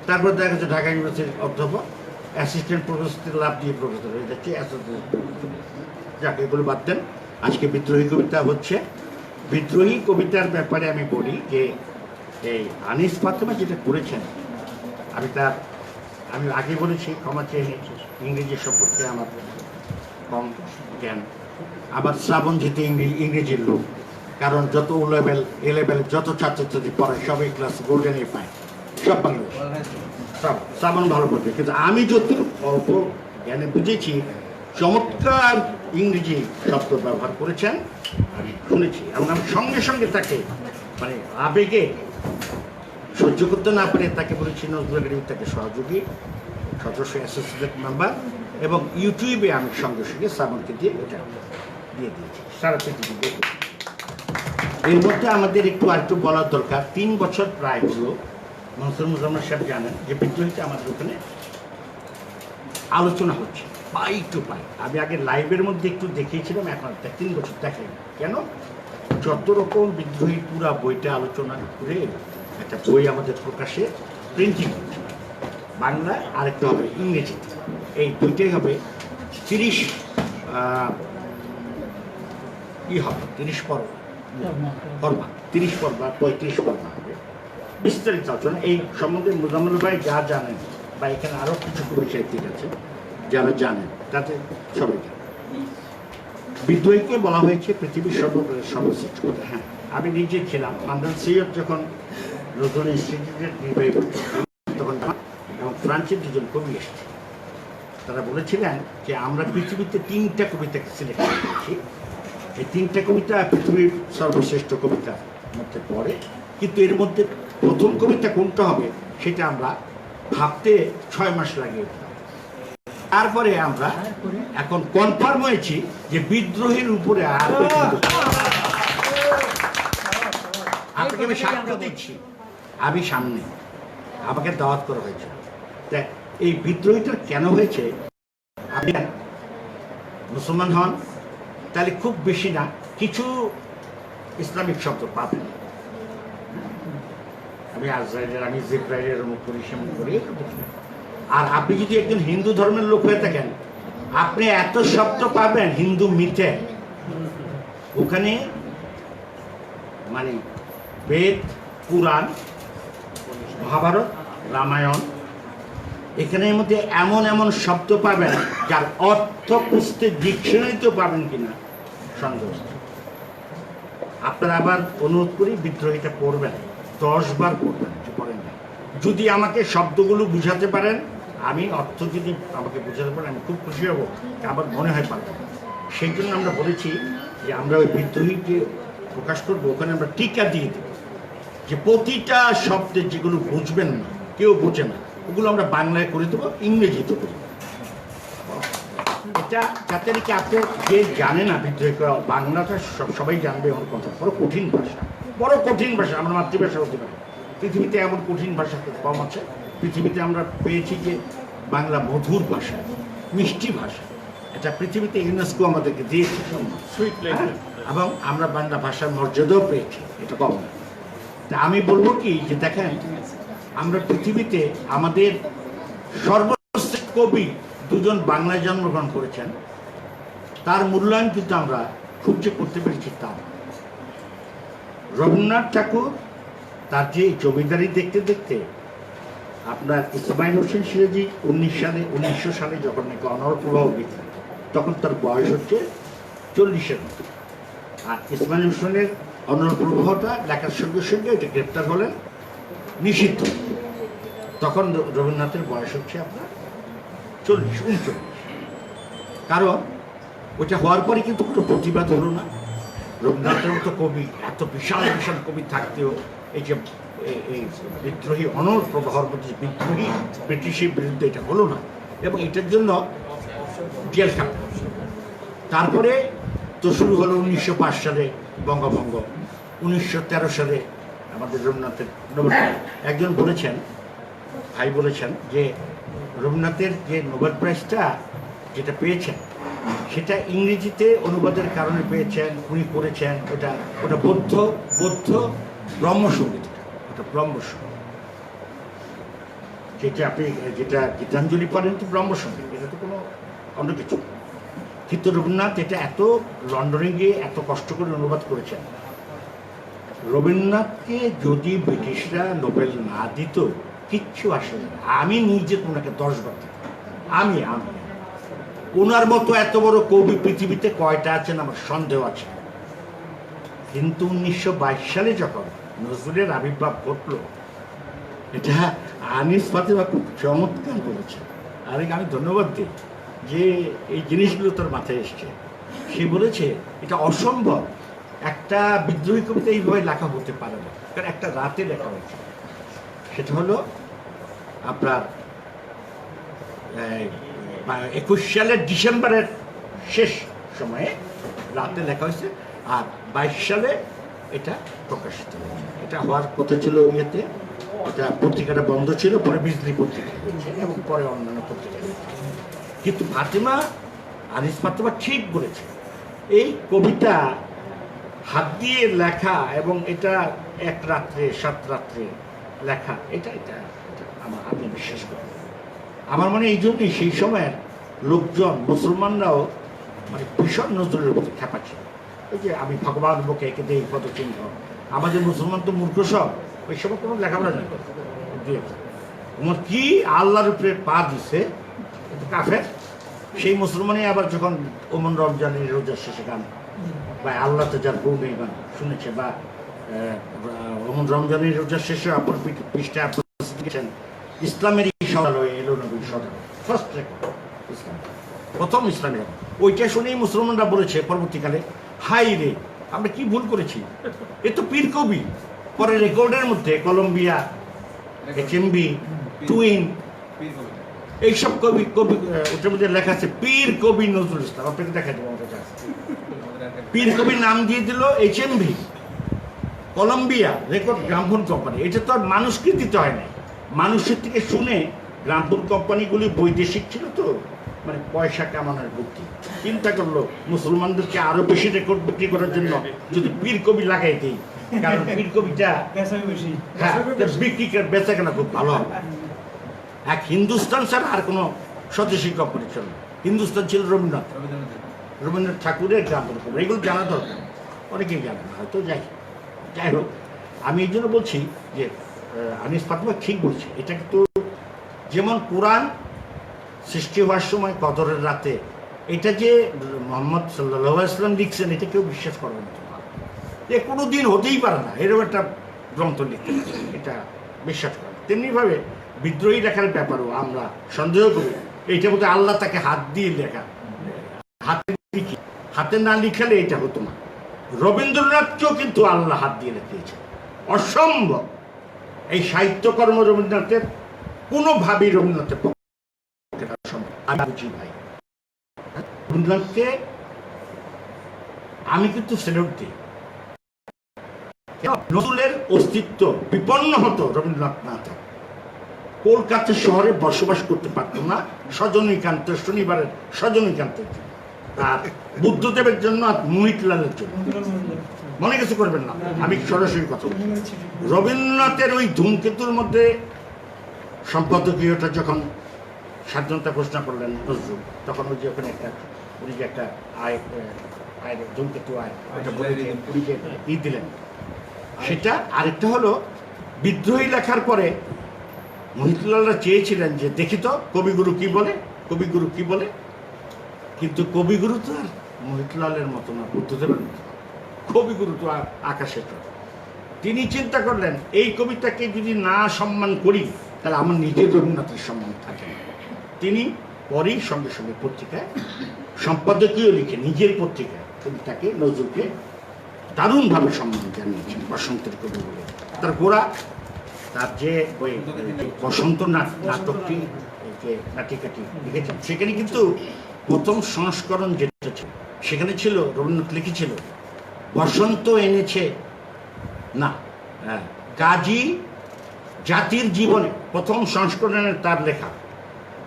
তারপর দেখা যাচ্ছে ঢাকা ইউনিভার্সিটির অধ্যাপক, অ্যাসিস্ট্যান্ট প্রফেসর লাভ দিয়ে প্রফেসর হয়ে যাচ্ছে, যাকে এগুলো বাদ দেন। আজকে বিদ্রোহী কবিতা হচ্ছে, বিদ্রোহী কবিতার ব্যাপারে আমি বলি যে এই আনিস ফাতেমা যেটা করেছেন, আমি আগে বলেছি ক্ষমা চেয়ে নিয়েছি, ইংরেজি সম্পর্কে আমার কম জ্ঞান। আবার শ্রাবণ যেতে ইংরেজির লোক, কারণ যত এ লেভেল যত ছাত্রছাত্রী পড়ায় সবাই ক্লাস গোল্ডেন এ পায়, সব বাংলা শ্রাবণ ভালো পড়বে। কিন্তু আমি যত অল্প জ্ঞানে বুঝেছি, চমৎকার ইংরেজি শব্দ ব্যবহার করেছেন আমি শুনেছি, এবং আমি সঙ্গে সঙ্গে তাকে মানে আবেগে সহ্য করতে না পারে তাকে বলেছি নজরুল একাডেমি তাকে সহযোগী সদস্য, অ্যাসোসিয়েট মেম্বার, এবং ইউটিউবে আমি সঙ্গে সঙ্গে শ্রাবণকে দিয়ে এটা দিয়ে দিয়েছি সারা পৃথিবী। এর মধ্যে আমাদের আরেকটু বলার দরকার, 3 বছর প্রায় হলো মনসুর মুজাম্মেল সাহেব জানেন যে বিদ্রোহীতে আমাদের ওখানে আলোচনা হচ্ছে পাই টু পাই। আমি আগে লাইভের মধ্যে একটু দেখিয়েছিলাম, এখন 3 বছর দেখাই। কেন? যত রকম বিদ্রোহী পুরা বইটা আলোচনা করে একটা বই আমাদের প্রকাশে প্রিন্টিং হচ্ছে, বাংলা আরেকটা হবে ইংরেজিতে। এই দুইটাই হবে 30 হবে 30 পর্ব 35 পর্ব হবে বিস্তারিত আলোচনা। এই সম্বন্ধে মুজাম্মেল ভাই যা জানেন বা এখানে আরও কিছু সাহিত্যিক আছে যারা জানেন, তাতে সবাই জানেন। বিদ্রোহীকে বলা হয়েছে পৃথিবীর সর্বশ্রেষ্ঠ কথা। হ্যাঁ, আমি নিজে ছিলাম মান্দান সৈয়দ যখন নজরুল ইনস্টিটিউটের নির্বাহী তখন, এবং ফ্রান্সের দুজন কবি এসেছে। তারা বলেছিলেন যে আমরা পৃথিবীতে 3টা কবিতাকে সিলেক্ট করেছি, এই 3টা কবিতা পৃথিবীর সর্বশ্রেষ্ঠ কবিতার মধ্যে পড়ে, কিন্তু এর মধ্যে প্রথম কবিতা কোনটা হবে সেটা আমরা ভাবতে 6 মাস লাগিয়ে দিলাম। তারপরে আমরা এখন কনফার্ম হয়েছি যে বিদ্রোহের উপরে আর আপনাকে আমি সাক্ষ্য দিচ্ছি, আমি সামনে আমাকে দাওয়াত করা হয়েছে। দেখ, এই বিদ্রোহীটা কেন হয়েছে, আপনি মুসলমান হন তাহলে খুব বেশি না কিছু ইসলামিক শব্দ পাবেন। আমি আজরাইলের, আমি জিব্রাইলের মুখ করি সেমন করি। আর আপনি যদি একজন হিন্দু ধর্মের লোক হয়ে থাকেন, আপনি এত শব্দ পাবেন হিন্দু মিথে, ওখানে মানে বেদ, পুরাণ, মহাভারত, রামায়ণ, এখানের মধ্যে এমন এমন শব্দ পাবেন যার অর্থ খুঁজতে ডিকশনারিতেও পাবেন কিনা সন্দেহ। আপনারা আবার অনুরোধ করি বিদ্রোহীটা পড়বেন, 10 বার পড়বেন, পড়েন না। যদি আমাকে শব্দগুলো বুঝাতে পারেন, আমি অর্থ যদি আমাকে বুঝাতে পারেন, আমি খুব খুশি হব। আবার মনে হয় পারবেন। সেই জন্য আমরা বলেছি যে আমরা ওই বিদ্রোহীকে প্রকাশ করবো, ওখানে আমরা টিকা দিয়ে দেব যে প্রতিটা শব্দের যেগুলো বুঝবেন না, কেউ বোঝে না, ওগুলো আমরা বাংলায় করে দেবো, ইংরেজিতে করে দেবো। এটা যাতে নাকি আপনি যে জানে না বিদ্রোহী, বাংলাটা সবাই জানবে এমন কথা। বড় কঠিন ভাষা, বড় কঠিন ভাষা, আমার মাতৃভাষা হতে পারে। পৃথিবীতে এমন কঠিন ভাষা খুব কম আছে। পৃথিবীতে আমরা পেয়েছি যে বাংলা মধুর ভাষা, মিষ্টি ভাষা। এটা পৃথিবীতে ইউনেস্কো আমাদেরকে দিয়েছে, এবং আমরা বাংলা ভাষার মর্যাদাও পেয়েছি, এটা কম না। তা আমি বলবো কি যে দেখেন, আমরা পৃথিবীতে আমাদের সর্বশ্রেষ্ঠ কবি 2 জন বাংলায় জন্মগ্রহণ করেছেন, তার মূল্যায়ন কিন্তু আমরা খুব যে করতে পেরেছি তা। রবীন্দ্রনাথ ঠাকুর তার যে জমিদারি দেখতে দেখতে আপনার ইসমাইল হোসেন সিরাজি 1900 সালে যখন নাকি অনরপ্রবাহ লিখলেন, তখন তার বয়স হচ্ছে 40-এর মতো। আর ইসমাইল হোসেনের অনরপ্রবাহটা লেখার সঙ্গে সঙ্গে এটা গ্রেপ্তার হলেন, নিষিদ্ধ। তখন রবীন্দ্রনাথের বয়স হচ্ছে আপনার 40-39। কারণ ওইটা হওয়ার পরে কিন্তু কোনো প্রতিবাদ হলো না। রবীন্দ্রনাথের মতো কবি, এত বিশাল বিশাল কবি থাকতেও এই যে এই বিদ্রোহী অনরপ্রবাহর মধ্যে বিদ্রোহী ব্রিটিশের বিরুদ্ধে এটা হলো না, এবং এটার জন্য জেল খাটল। তারপরে তো শুরু হলো 1905 সালে বঙ্গভঙ্গ, 1913 সালে আমাদের রবীন্দ্রনাথের নোবেল। একজন বলেছেন, ভাই বলেছেন যে রবীন্দ্রনাথের যে নোবেল প্রাইজটা যেটা পেয়েছেন সেটা ইংরেজিতে অনুবাদের কারণে পেয়েছেন, উনি করেছেন ওটা বৌদ্ধ ব্রহ্মসঙ্গীত, ওটা ব্রহ্মসঙ্গীত, যেটা আপনি যেটা গীতাঞ্জলি পড়েন তো ব্রহ্মসঙ্গীত, এটা তো কোনো অন্য কিছু। কিন্তু রবীন্দ্রনাথ এটা এত লন্ডনে গিয়ে এত কষ্ট করে অনুবাদ করেছেন। রবীন্দ্রনাথকে যদি ব্রিটিশরা নোবেল না দিত কিচ্ছু আসে না। আমি নিজে ওনাকে 10 বার দিতাম। আমি ওনার মতো এত বড় কবি পৃথিবীতে কয়টা আছেন আমার সন্দেহ আছে। কিন্তু 1922 সালে যখন নজরুলের আবির্ভাব ঘটল, এটা আনিস ফাতেমা খুব চমৎকার বলেছে। আর আমি ধন্যবাদ দিই যে এই জিনিসগুলো তোর মাথায় এসছে। সে বলেছে এটা অসম্ভব, একটা বিদ্রোহী কবিতা এইভাবে লেখা হতে পারে না, কারণ একটা রাতে লেখা হয়েছে। সেটা হলো আপনার 21 সালের ডিসেম্বরের শেষ সময়ে রাতে লেখা হয়েছে, আর 22 সালে এটা প্রকাশিত হয়েছে। এটা হওয়ার কথা ছিল ইয়েতে, এটা পত্রিকাটা বন্ধ ছিল, পরে বিজলি পত্রিকা এবং পরে অন্যান্য পত্রিকা। কিন্তু ফাতেমা, আনিস ফাতেমা ঠিক বলেছে, এই কবিতা হাত দিয়ে লেখা এবং এটা 1 রাত্রে 7 রাত্রে লেখা, এটা এটা এটা আমি বিশ্বাস করি। আমার মনে এই জন্যই সেই সময়ের লোকজন, মুসলমানরাও মানে ভীষণ নজরুলের প্রতি খেপা ছিল। ওই যে আমি ভগবান বুকে এঁকে দেই পদচিহ্ন, আমাদের মুসলমান তো মূর্খ সব, ওই সময় কোনো লেখাপড়া নেই। তোমার কি আল্লাহর উপরে পা দিছে কাফের, সেই মুসলমানই আবার যখন ওমন রমজানের রোজার শেষে গান বা আল্লাহ তো যার বউ নেই গান শুনেছে, বা ওমন রমজানের রোজার শেষে অপর পৃষ্ঠায় আপনার ইসলামের সদালয় এলো নবীর সদালয়, ফার্স্ট রেকর্ড ইসলাম, প্রথম ইসলামের, ওইটা শুনেই মুসলমানরা বলেছে পরবর্তীকালে, হাই রে আমরা কি ভুল করেছি, এ তো পীর কবি। পরে রেকর্ডের মধ্যে কলম্বিয়া, HMB, টুইন, এইসব কবি কবি ওটার মধ্যে লেখা আছে পীর কবি নজরুল ইসলাম। আপনাকে দেখা দেবো আমাদের কাছে পীর কবির নাম দিয়ে দিল HMB, Columbia record, gramophone company. এটা তো আর মানুষকে দিতে হয় না, মানুষের থেকে শুনে গ্রামফোন কোম্পানিগুলি বৈদেশিক ছিল তো, মানে পয়সা কামানোর বুদ্ধি চিন্তা করলো মুসলমানদেরকে আরো বেশি রেকর্ড বিক্রি করার জন্য যদি পীর কবি লাগাই দিই, কারণ পীর কবিটা হ্যাঁ বিক্রি বেচা কেনা খুব ভালো হবে। এক হিন্দুস্তান ছাড়া আর কোনো স্বদেশী কোম্পানি ছিল না, হিন্দুস্তান ছিল রবীন্দ্রনাথ ঠাকুরের গ্রামফোন কোম্পানি। এগুলো জানা দরকার, অনেকেই জানে না হয়তো। যাই হোক, আমি এই জন্য বলছি যে আনিস ফাতেমা ঠিক বলছে, এটা কিন্তু যেমন কোরআন সৃষ্টি হওয়ার সময় কদরের রাতে, এটা যে মোহাম্মদ সাল্লাল্লাহু আলাইহি ওয়াসাল্লাম লিখছেন, এটা কেউ বিশ্বাস করবে না, এ কোনো দিন হতেই পারে না এরকম একটা গ্রন্থ লিখতে, এটা বিশ্বাস করে। তেমনিভাবে বিদ্রোহী লেখার ব্যাপারও আমরা সন্দেহ করি, এইটা বোধহয় আল্লাহ তাকে হাত দিয়ে লেখা, হাতে না লিখালে এটা হতো না। রবীন্দ্রনাথকেও কিন্তু আল্লাহ হাত দিয়ে লিখিয়েছে, অসম্ভব। এই সাহিত্যকর্ম রবীন্দ্রনাথের কোনোভাবেই রবীন্দ্রনাথের পক্ষে সম্ভব আমি বুঝি ভাই। রবীন্দ্রনাথকে আমি কিন্তু সেলুট দিই, নজরুলের অস্তিত্ব বিপন্ন হতো রবীন্দ্রনাথ না থাকে, কলকাতা শহরে বসবাস করতে পারত না সজনীকান্তের, শনিবারের সজনীকান্তের জন্য, আর বুদ্ধদেবের জন্য, আর মোহিতলালের জন্য। মনে কিছু করবেন না, আমি সরাসরি কথা বলছি। রবীন্দ্রনাথের ওই ধূমকেতুর মধ্যে সম্পাদকীয়টা যখন স্বাধীনতা ঘোষণা করলেন নজরুল, তখন ওই যে ওখানে একটা উনি যে একটা আয় ধূমকেতু আয় ওটা বলে দিলেন, সেটা। আরেকটা হলো বিদ্রোহী লেখার পরে মহিতলালরা চেয়েছিলেন যে দেখি তো কবিগুরু কি বলে, কবিগুরু কি বলে, কিন্তু কবিগুরু তো আর মহিতলালের মতো না, বুদ্ধদেবের মতো, কবিগুরু তো আর আকাশের কথা। তিনি চিন্তা করলেন এই কবিতাকে যদি না সম্মান করি তাহলে আমার নিজের রবীন্দ্রনাথের সম্মান থাকে না। তিনি পরেই সঙ্গে সঙ্গে পত্রিকায় সম্পাদকীয় লিখে নিজের পত্রিকায় কবিতাকে, নজরুলকে দারুণভাবে সম্মান জানিয়েছেন, বসন্তের কবি বলে। তার গোড়া, তার যে ওই বসন্ত নাটকটি, যে নাটিকাটি লিখেছেন, সেখানে কিন্তু প্রথম সংস্করণ যেটা ছিল, সেখানে ছিল রবীন্দ্রনাথ লিখেছিল বসন্ত এনেছে না কাজী জাতির জীবনে, প্রথম সংস্করণের তার লেখা,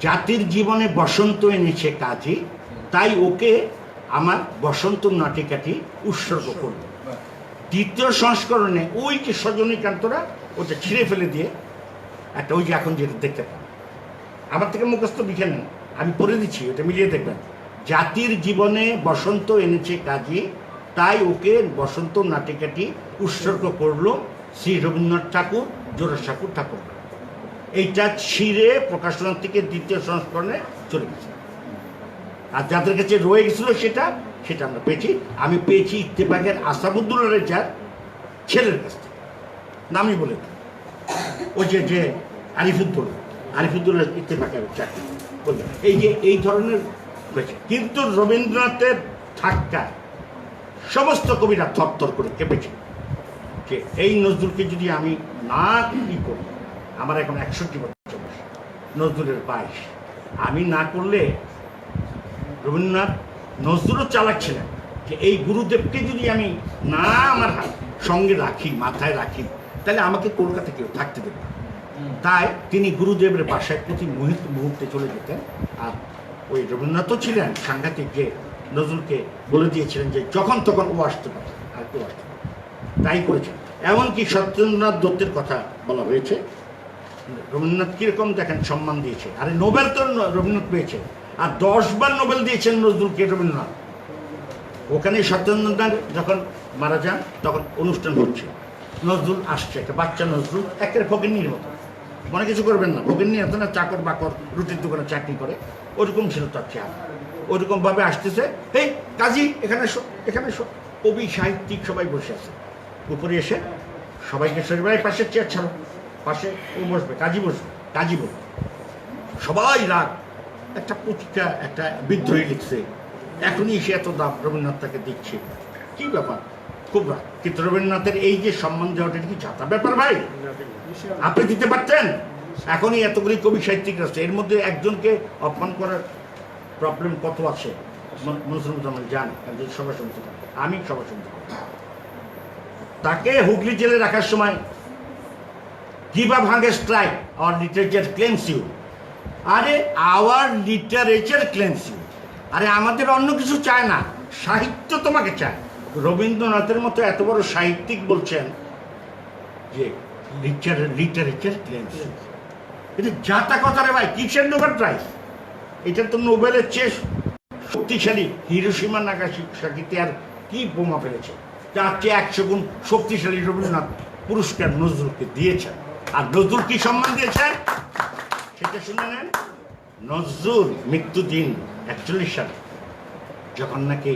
জাতির জীবনে বসন্ত এনেছে কাজী, তাই ওকে আমার বসন্ত নাটিকাটি উৎসর্গ করল। দ্বিতীয় সংস্করণে ওই যে সজনীকান্তরা ওটা ছিঁড়ে ফেলে দিয়ে একটা, ওই যে এখন যেটা দেখতে পান, আমার থেকে মুখস্থ লিখে নেন, আমি পড়ে দিচ্ছি, ওটা মিলিয়ে দেখবেন। জাতির জীবনে বসন্ত এনেছে কাজী, তাই ওকে বসন্ত নাটিকাটি উৎসর্গ করলো শ্রী রবীন্দ্রনাথ ঠাকুর, জোড়াসাঁকো ঠাকুর। এইটা ছিঁড়ে প্রকাশনা থেকে দ্বিতীয় সংস্করণে চলে গেছে, আর যাদের কাছে রয়ে গেছিল সেটা আমরা পেয়েছি। আমি পেয়েছি ইত্তেফাকের আসাদুদ্দৌলা রেজার ছেলের কাছ থেকে, নামই বলে ওই যে আরিফুদ্দৌলা ইত্তেফাকের চাকরি বললেন, এই যে এই ধরনের হয়েছে। কিন্তু রবীন্দ্রনাথের ঠাক্কায় সমস্ত কবিরা থরথর করে কেঁপেছে যে এই নজরুলকে যদি আমি না ই করি, আমার এখন 61 বছর বয়স, নজরুলের 22, আমি না করলে রবীন্দ্রনাথ, নজরুলও চালাক ছিলেন যে এই গুরুদেবকে যদি আমি না আমার সঙ্গে রাখি, মাথায় রাখি, তাহলে আমাকে কলকাতা কেউ থাকতে দেবে না। তাই তিনি গুরুদেবের বাসায় প্রতি মুহূর্তে চলে যেতেন, আর ওই রবীন্দ্রনাথও ছিলেন সাংঘাতিক, যে নজরুলকে বলে দিয়েছিলেন যে যখন তখন ও আসতে পারে, আর কেউ আসতে পারে, তাই করেছেন। এমনকি সত্যেন্দ্রনাথ দত্তের কথা বলা হয়েছে, রবীন্দ্রনাথ কিরকম দেখেন সম্মান দিয়েছে। আরে নোবেল তো রবীন্দ্রনাথ পেয়েছে, আর 10 বার নোবেল দিয়েছেন নজরুলকে রবীন্দ্রনাথ। ওখানে সত্যেন্দ্রনাথ যখন মারা যান তখন অনুষ্ঠান হচ্ছে, নজরুল আসছে, একটা বাচ্চা নজরুল, একের ফকিন্নির মতো, মনে কিছু করবেন না, ফকিন্নি এত না চাকর বাকর রুটির দোকানে চাকরি করে, ওরকম ছিল তার চেহারা। ওরকম ভাবে আসতেছে, এই কাজী এখানে এসো, এখানে এসো, কবি সাহিত্যিক সবাই বসে আছে। উপরে এসে সবাইকে সরিয়ে পাশের চেয়ার ছাড়ো, পাশে ও বসবে, কাজী বসবে, কাজী বলবে, সবাই রাগ। একটা পুচকা একটা বিদ্রোহী লিখছে, এখনই সে এত দাম রবীন্দ্রনাথ তাকে দিচ্ছে, কি ব্যাপার, খুব রাগ। কিন্তু রবীন্দ্রনাথের এই যে সম্মান দেওয়াটা কি ছাতা ব্যাপার ভাই? আপনি দিতে পারতেন? এখনই এতগুলি কবি সাহিত্যিক আছে, এর মধ্যে একজনকে অপমান করার প্রবলেম কত আছে মুসলমান জান, সবাই শুনতে পারে, আমি সবাই শুনতে পারি। তাকে হুগলি জেলে রাখার সময় give up hunger strike, our literature claims you. আরে our literature claims you. আরে আমাদের অন্য কিছু চায় না, সাহিত্য তোমাকে চায়। রবীন্দ্রনাথের মতো এত বড় সাহিত্যিক বলছেন যে লিটারেচার ক্লেমস ইউ। এটা যাতা কথা রে ভাই, কিসের নোবেল প্রাইজ? এটা তো নোবেলের চেয়ে শক্তিশালী। হিরোশিমা নাগাসাকিতে আর কি বোমা ফেলেছে, তার চেয়ে 100 গুণ শক্তিশালী রবীন্দ্রনাথ পুরস্কার নজরুলকে দিয়েছেন। আর নজরুল কি সম্মান দিয়েছেন সেটা শুনে নেন। নজরুল মৃত্যুদিন 41 সালে যখন নাকি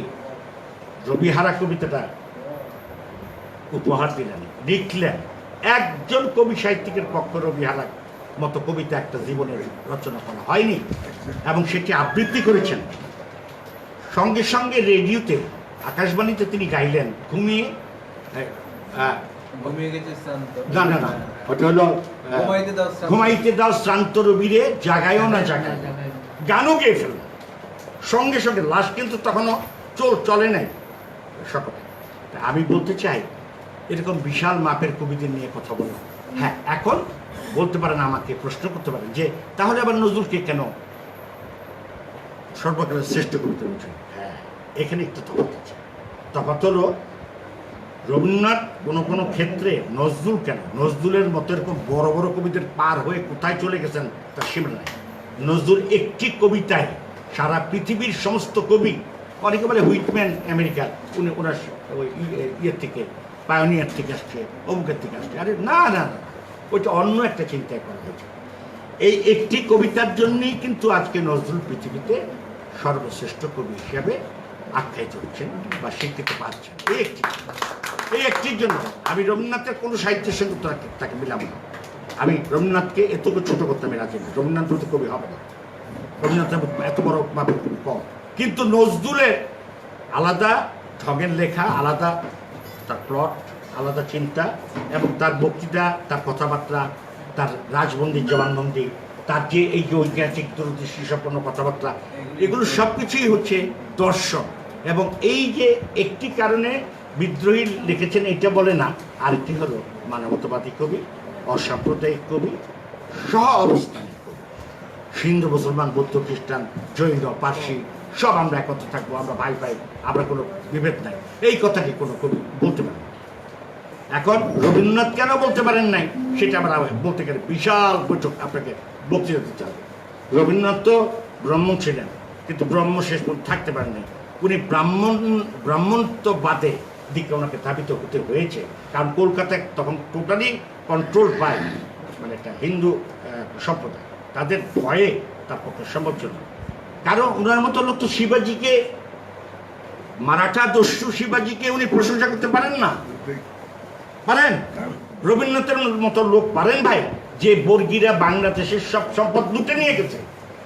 রবিহারা কবিতাটা উপহার দিলেন, লিখলেন, একজন কবি সাহিত্যিকের পক্ষে রবিহারা মতো কবিতা একটা জীবনের রচনা করা হয়নি, এবং সেটি আবৃত্তি করেছেন। সঙ্গে সঙ্গে রেডিওতে আকাশবাণীতে তিনি গাইলেন ঘুমিয়ে, না না না, ওটা হলো ঘুমাইতে দাও শ্রান্ত রবিরে, জাগায়ও না জাগায়, গানও গেয়ে ফেললেন সঙ্গে সঙ্গে। লাশ কিন্তু তখনও চলে নাই সকলে। আমি বলতে চাই, এরকম বিশাল মাপের কবিদের নিয়ে কথা বললাম। হ্যাঁ, এখন বলতে পারেন, আমাকে প্রশ্ন করতে পারেন যে তাহলে আবার নজরুলকে কেন সর্বকালের শ্রেষ্ঠ কবিতা বলছেন? হ্যাঁ, এখানে একটু তফাৎ আছে। তফাৎ হলো, রবীন্দ্রনাথ কোনো ক্ষেত্রে, নজরুল কেন, নজরুলের মতো এরকম বড় বড় কবিদের পার হয়ে কোথায় চলে গেছেন তার সীমা নাই। নজরুল একটি কবিতায় সারা পৃথিবীর সমস্ত কবি, অনেকে বলে হুইটম্যান আমেরিকার, ওনার ওই ইয়ের থেকে, পায়োনিয়ার থেকে আসছে, অমুকের থেকে আসছে। আরে না না না, ওইটা অন্য একটা চিন্তায় করা হয়েছে। এই একটি কবিতার জন্যই কিন্তু আজকে নজরুল পৃথিবীতে সর্বশ্রেষ্ঠ কবি হিসাবে আখ্যায়িত হচ্ছেন বা স্বীকৃতি পাচ্ছেন। এই একটির জন্য আমি রবীন্দ্রনাথের কোনো সাহিত্যের সঙ্গে তাকে মিলাম না। আমি রবীন্দ্রনাথকে এতটুকু ছোট করতে আমি রাজি না। রবীন্দ্রনাথ তো কবি হবে না, রবীন্দ্রনাথ এত বড় মাপের খুব কম। কিন্তু নজরুলের আলাদা ঢঙের লেখা, আলাদা তার প্লট, আলাদা চিন্তা, এবং তার বক্তৃতা, তার কথাবার্তা, তার রাজবন্দি জবানবন্দি, তার যে এই যে ঐতিহাসিক দূরদৃষ্টি সম্পন্ন কথাবার্তা, এগুলো সব কিছুই হচ্ছে দর্শন। এবং এই যে একটি কারণে বিদ্রোহী লিখেছেন এটা বলে না, আরেকটি হলো মানবতাবাদী কবি, অসাম্প্রদায়িক কবি, সহ অবস্থানের কবি। হিন্দু, মুসলমান, বৌদ্ধ, খ্রিস্টান, জৈন, পার্সি সব আমরা একত্র থাকবো, আমরা ভাই ভাই, আমরা কোনো বিভেদ নাই, এই কথাটি কোনো কবি বলতে পারে। এখন রবীন্দ্রনাথ কেন বলতে পারেন নাই সেটা আমরা বলতে গেলে বিশাল বৈঠক আপনাকে বক্তৃতা দিতে হবে। রবীন্দ্রনাথ তো ব্রাহ্মণ ছিলেন, কিন্তু ব্রহ্ম শেষ পর্যন্ত থাকতে পারেন নাই। উনি ব্রাহ্মণত্ববাদে দিকে ওনাকে ধাবিত হতে হয়েছে, কারণ কলকাতায় তখন টোটালি কন্ট্রোল পায় মানে একটা হিন্দু সম্প্রদায়, তাদের ভয়ে তার পক্ষে সম্ভব ছিল। কারণ ওনার মতো লোক তো শিবাজিকে, মারাঠা দস্যু শিবাজিকে উনি প্রশংসা করতে পারেন না, পারেন? রবীন্দ্রনাথের মতো লোক পারেন ভাই, যে বর্গীরা বাংলাদেশের সব সম্পদ লুটে নিয়ে গেছে,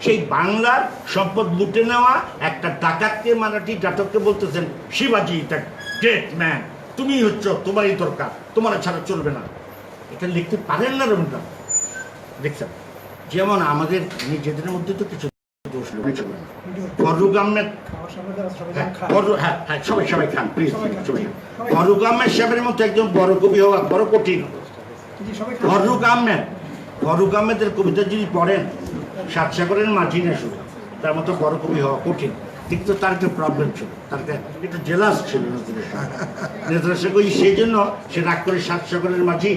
সেই বাংলার সম্পদ লুটে নেওয়া একটা ডাকাতকে, মারাঠি জাতককে বলতেছেন শিবাজি দ্য গ্রেট ম্যান, তুমি হচ্ছ, তোমারই দরকার, তোমার ছাড়া চলবে না। এটা লিখতে পারেন না রবীন্দ্রনাথ। দেখছেন, যেমন আমাদের নিজেদের মধ্যে তো কিছু দোষ রয়েছে। ফররুখ আহমেদ, হ্যাঁ সবাই খান প্লিজ, ফররুখ আহমেদ সাহেবের মতো একজন বড় কবি হওয়া বড় কঠিন। ফররুখ আহমেদের কবিতা যদি পড়েন, সাতসাগরের মাঝি না শুরু, তার মতো বড় কবি হওয়া কঠিন, কিন্তু তার একটা প্রবলেম ছিল, তার একটু জেলাস ছিল নজরুলের সঙ্গে। সেই জন্য সে রাগ করে সাত সাগরের মাঝি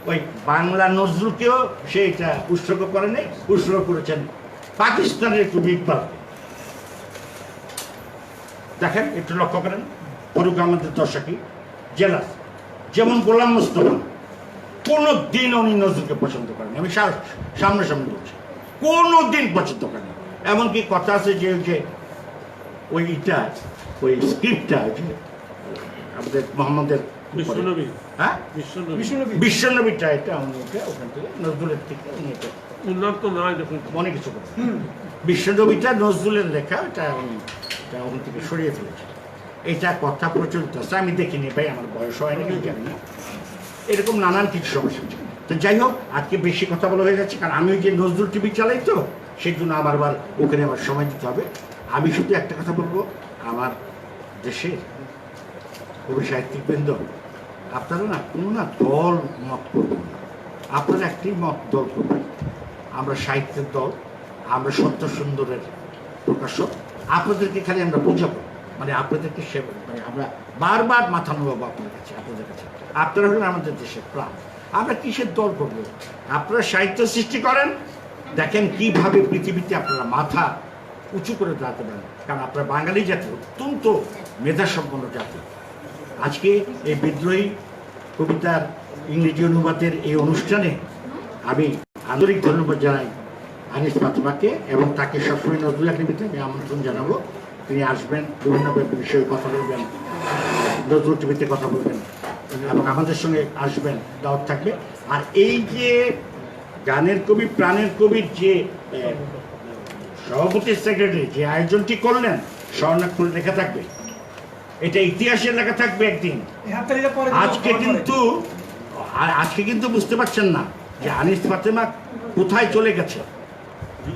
ওই বাংলা নজরুলকেও সে এটা উৎসর্গ করে নেই, উৎসর্গ করেছেন পাকিস্তানের কবি ইকবাল। দেখেন একটু লক্ষ্য করেন, করুক আমাদের দর্শকই জেলাস। যেমন গোলাম মোস্তফা কোনো দিন উনি নজরুলকে পছন্দ করেন, আমি সামনাসামনি বলছি, কোনো দিন পছন্দ করেন। এমনকি কথা আছে যে ওইটা ওই স্ক্রিপ্টটা যে আমাদের মোহাম্মদের হ্যাঁ বিশ্বনবীটা, এটা উনি ওখান থেকে নজরুলের থেকে উনি এটা উন্নত নয়, দেখুন মনে কিছু করে বিশ্বনবীটা নজরুলের লেখা, এটা উনি ওখান থেকে সরিয়ে ফেলেছে। এটা কথা প্রচলিত আছে, আমি দেখিনি ভাই, আমার বয়স হয় না, কিন্তু জানি না, এরকম নানান কিছু সমস্যা। তো যাই হোক, আজকে বেশি কথা বলা হয়ে যাচ্ছে, কারণ আমি ওই যে নজরুল টিভি চালাই, তো সেই জন্য আমার আবার ওখানে আমার সময় দিতে হবে। আমি শুধু একটা কথা বলবো, আমার দেশের কবি সাহিত্যিকবৃন্দ, আপনারা না কোনো না দল মত করবেন না, আপনারা একটি মত দল করবেন। আমরা সাহিত্যের দল, আমরা সত্য সুন্দরের প্রকাশক, আপনাদেরকে খালি আমরা বোঝাবো, মানে আপনাদেরকে সেবা, মানে আমরা বারবার মাথা নোয়াবো আপনার কাছে, আপনাদের কাছে। আপনারা হলেন আমাদের দেশের প্রাণ, আমরা কিসের দল করবো? আপনারা সাহিত্য সৃষ্টি করেন, দেখেন কিভাবে পৃথিবীতে আপনারা মাথা উঁচু করে দাঁড়াতে পারেন, কারণ আপনারা বাঙালি জাতি অত্যন্ত মেধাসম্পন্ন জাতি। আজকে এই বিদ্রোহী কবিতার ইংরেজি অনুবাদের এই অনুষ্ঠানে আমি আন্তরিক ধন্যবাদ জানাই আনিস ফাতেমাকে, এবং তাকে সবসময় নজরুল একাডেমিতে আমি আমন্ত্রণ জানাবো। তিনি আসবেন, বিভিন্ন বিষয়ে কথা বলবেন, নজরুল টিভিতে কথা বলবেন, এবং আমাদের সঙ্গে আসবেন, দাওয়াত থাকবে। আর এই যে গানের কবি, প্রাণের কবির যে সভাপতি সেক্রেটারি যে আয়োজনটি করলেন, স্বর্ণাক্ষরে লেখা থাকবে, এটা ইতিহাসে লেখা থাকবে একদিন। আজকে কিন্তু বুঝতে পারছেন না যে আনিস ফাতেমা কোথায় চলে গেছে,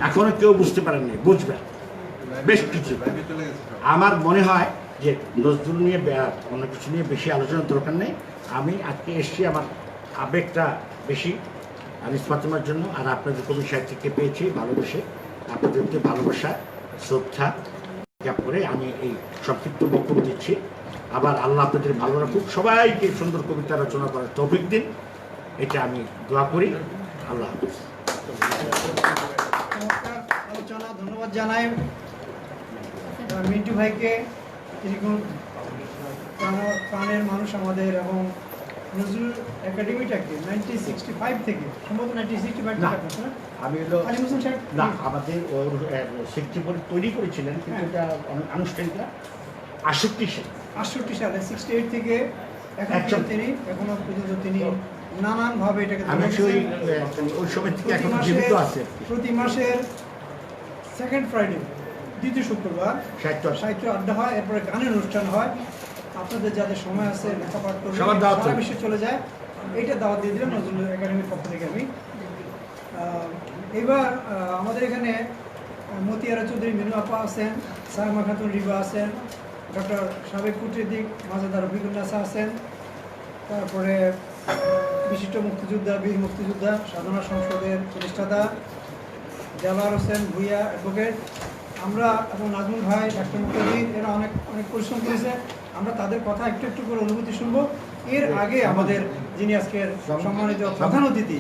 এখনো কেউ বুঝতে পারেননি, বুঝবেন বেশ কিছু। আমার মনে হয় যে নজরুল নিয়ে অন্য কিছু নিয়ে বেশি আলোচনার দরকার নেই। আমি আজকে এসেছি আমার আবেগটা বেশি আনিস ফাতেমার জন্য, আর আপনাদের কবি সাহিত্যিককে পেয়েছি ভালোবেসে, আপনাদের প্রতি ভালোবাসা শ্রদ্ধা জ্ঞাপ করে আমি এই সংক্ষিপ্ত বক্তব্য দিচ্ছি। আবার আল্লাহ আপনাদের ভালো রাখুক, সবাইকে সুন্দর কবিতা রচনা করার তৌফিক দিন, এটা আমি দোয়া করি। আল্লাহ হাফেজ। আলোচনা ধন্যবাদ জানাই মিন্টু ভাইকে, এরকম প্রাণের মানুষ আমাদের, এবং নজরুল একাডেমিটাকে 1965 থেকে, সম্ভবত 1965 থেকে আমি হলো না, আমাদের 60 তৈরি করেছিলেন, কিন্তু এটা আনুষ্ঠানিক 68 সালে 68 থেকে এখনো পর্যন্ত তিনি নানানভাবে এটাকে ওই সময় থেকে এখন জীবিত আছে। প্রতি মাসের সেকেন্ড ফ্রাইডে, দ্বিতীয় শুক্রবার সাহিত্য আড্ডা হয়, এরপরে গানের অনুষ্ঠান হয়। আপনাদের যাদের সময় আছে লেখাপাঠ করবে, সারা বিশ্বে চলে যায়, এইটা দাওয়াত দিয়ে দিলাম নজরুল একাডেমির পক্ষ থেকে। আমি এবার আমাদের এখানে মতিয়ারা চৌধুরী মিনু আপা আছেন, সায়মা খাতুন রিবা আছেন, ডক্টর সাবেক কূটনীতিক মাজাদার রফিকুন্নাসা আছেন, তারপরে বিশিষ্ট মুক্তিযোদ্ধা, বীর মুক্তিযোদ্ধা, সাধনা সংসদের প্রতিষ্ঠাতা দেলার হোসেন ভুইয়া অ্যাডভোকেট, আমরা এবং নাজমুল ভাই, ডাক্তার মুখার্জি, এরা অনেক অনেক পরিশ্রম করেছে। আমরা তাদের কথা একটু একটু করে অনুভূতি শুনবো। এর আগে আমাদের যিনি আজকের সম্মানিত প্রধান অতিথি,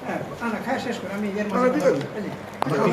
হ্যাঁ, খায় শেষ করে আমি এর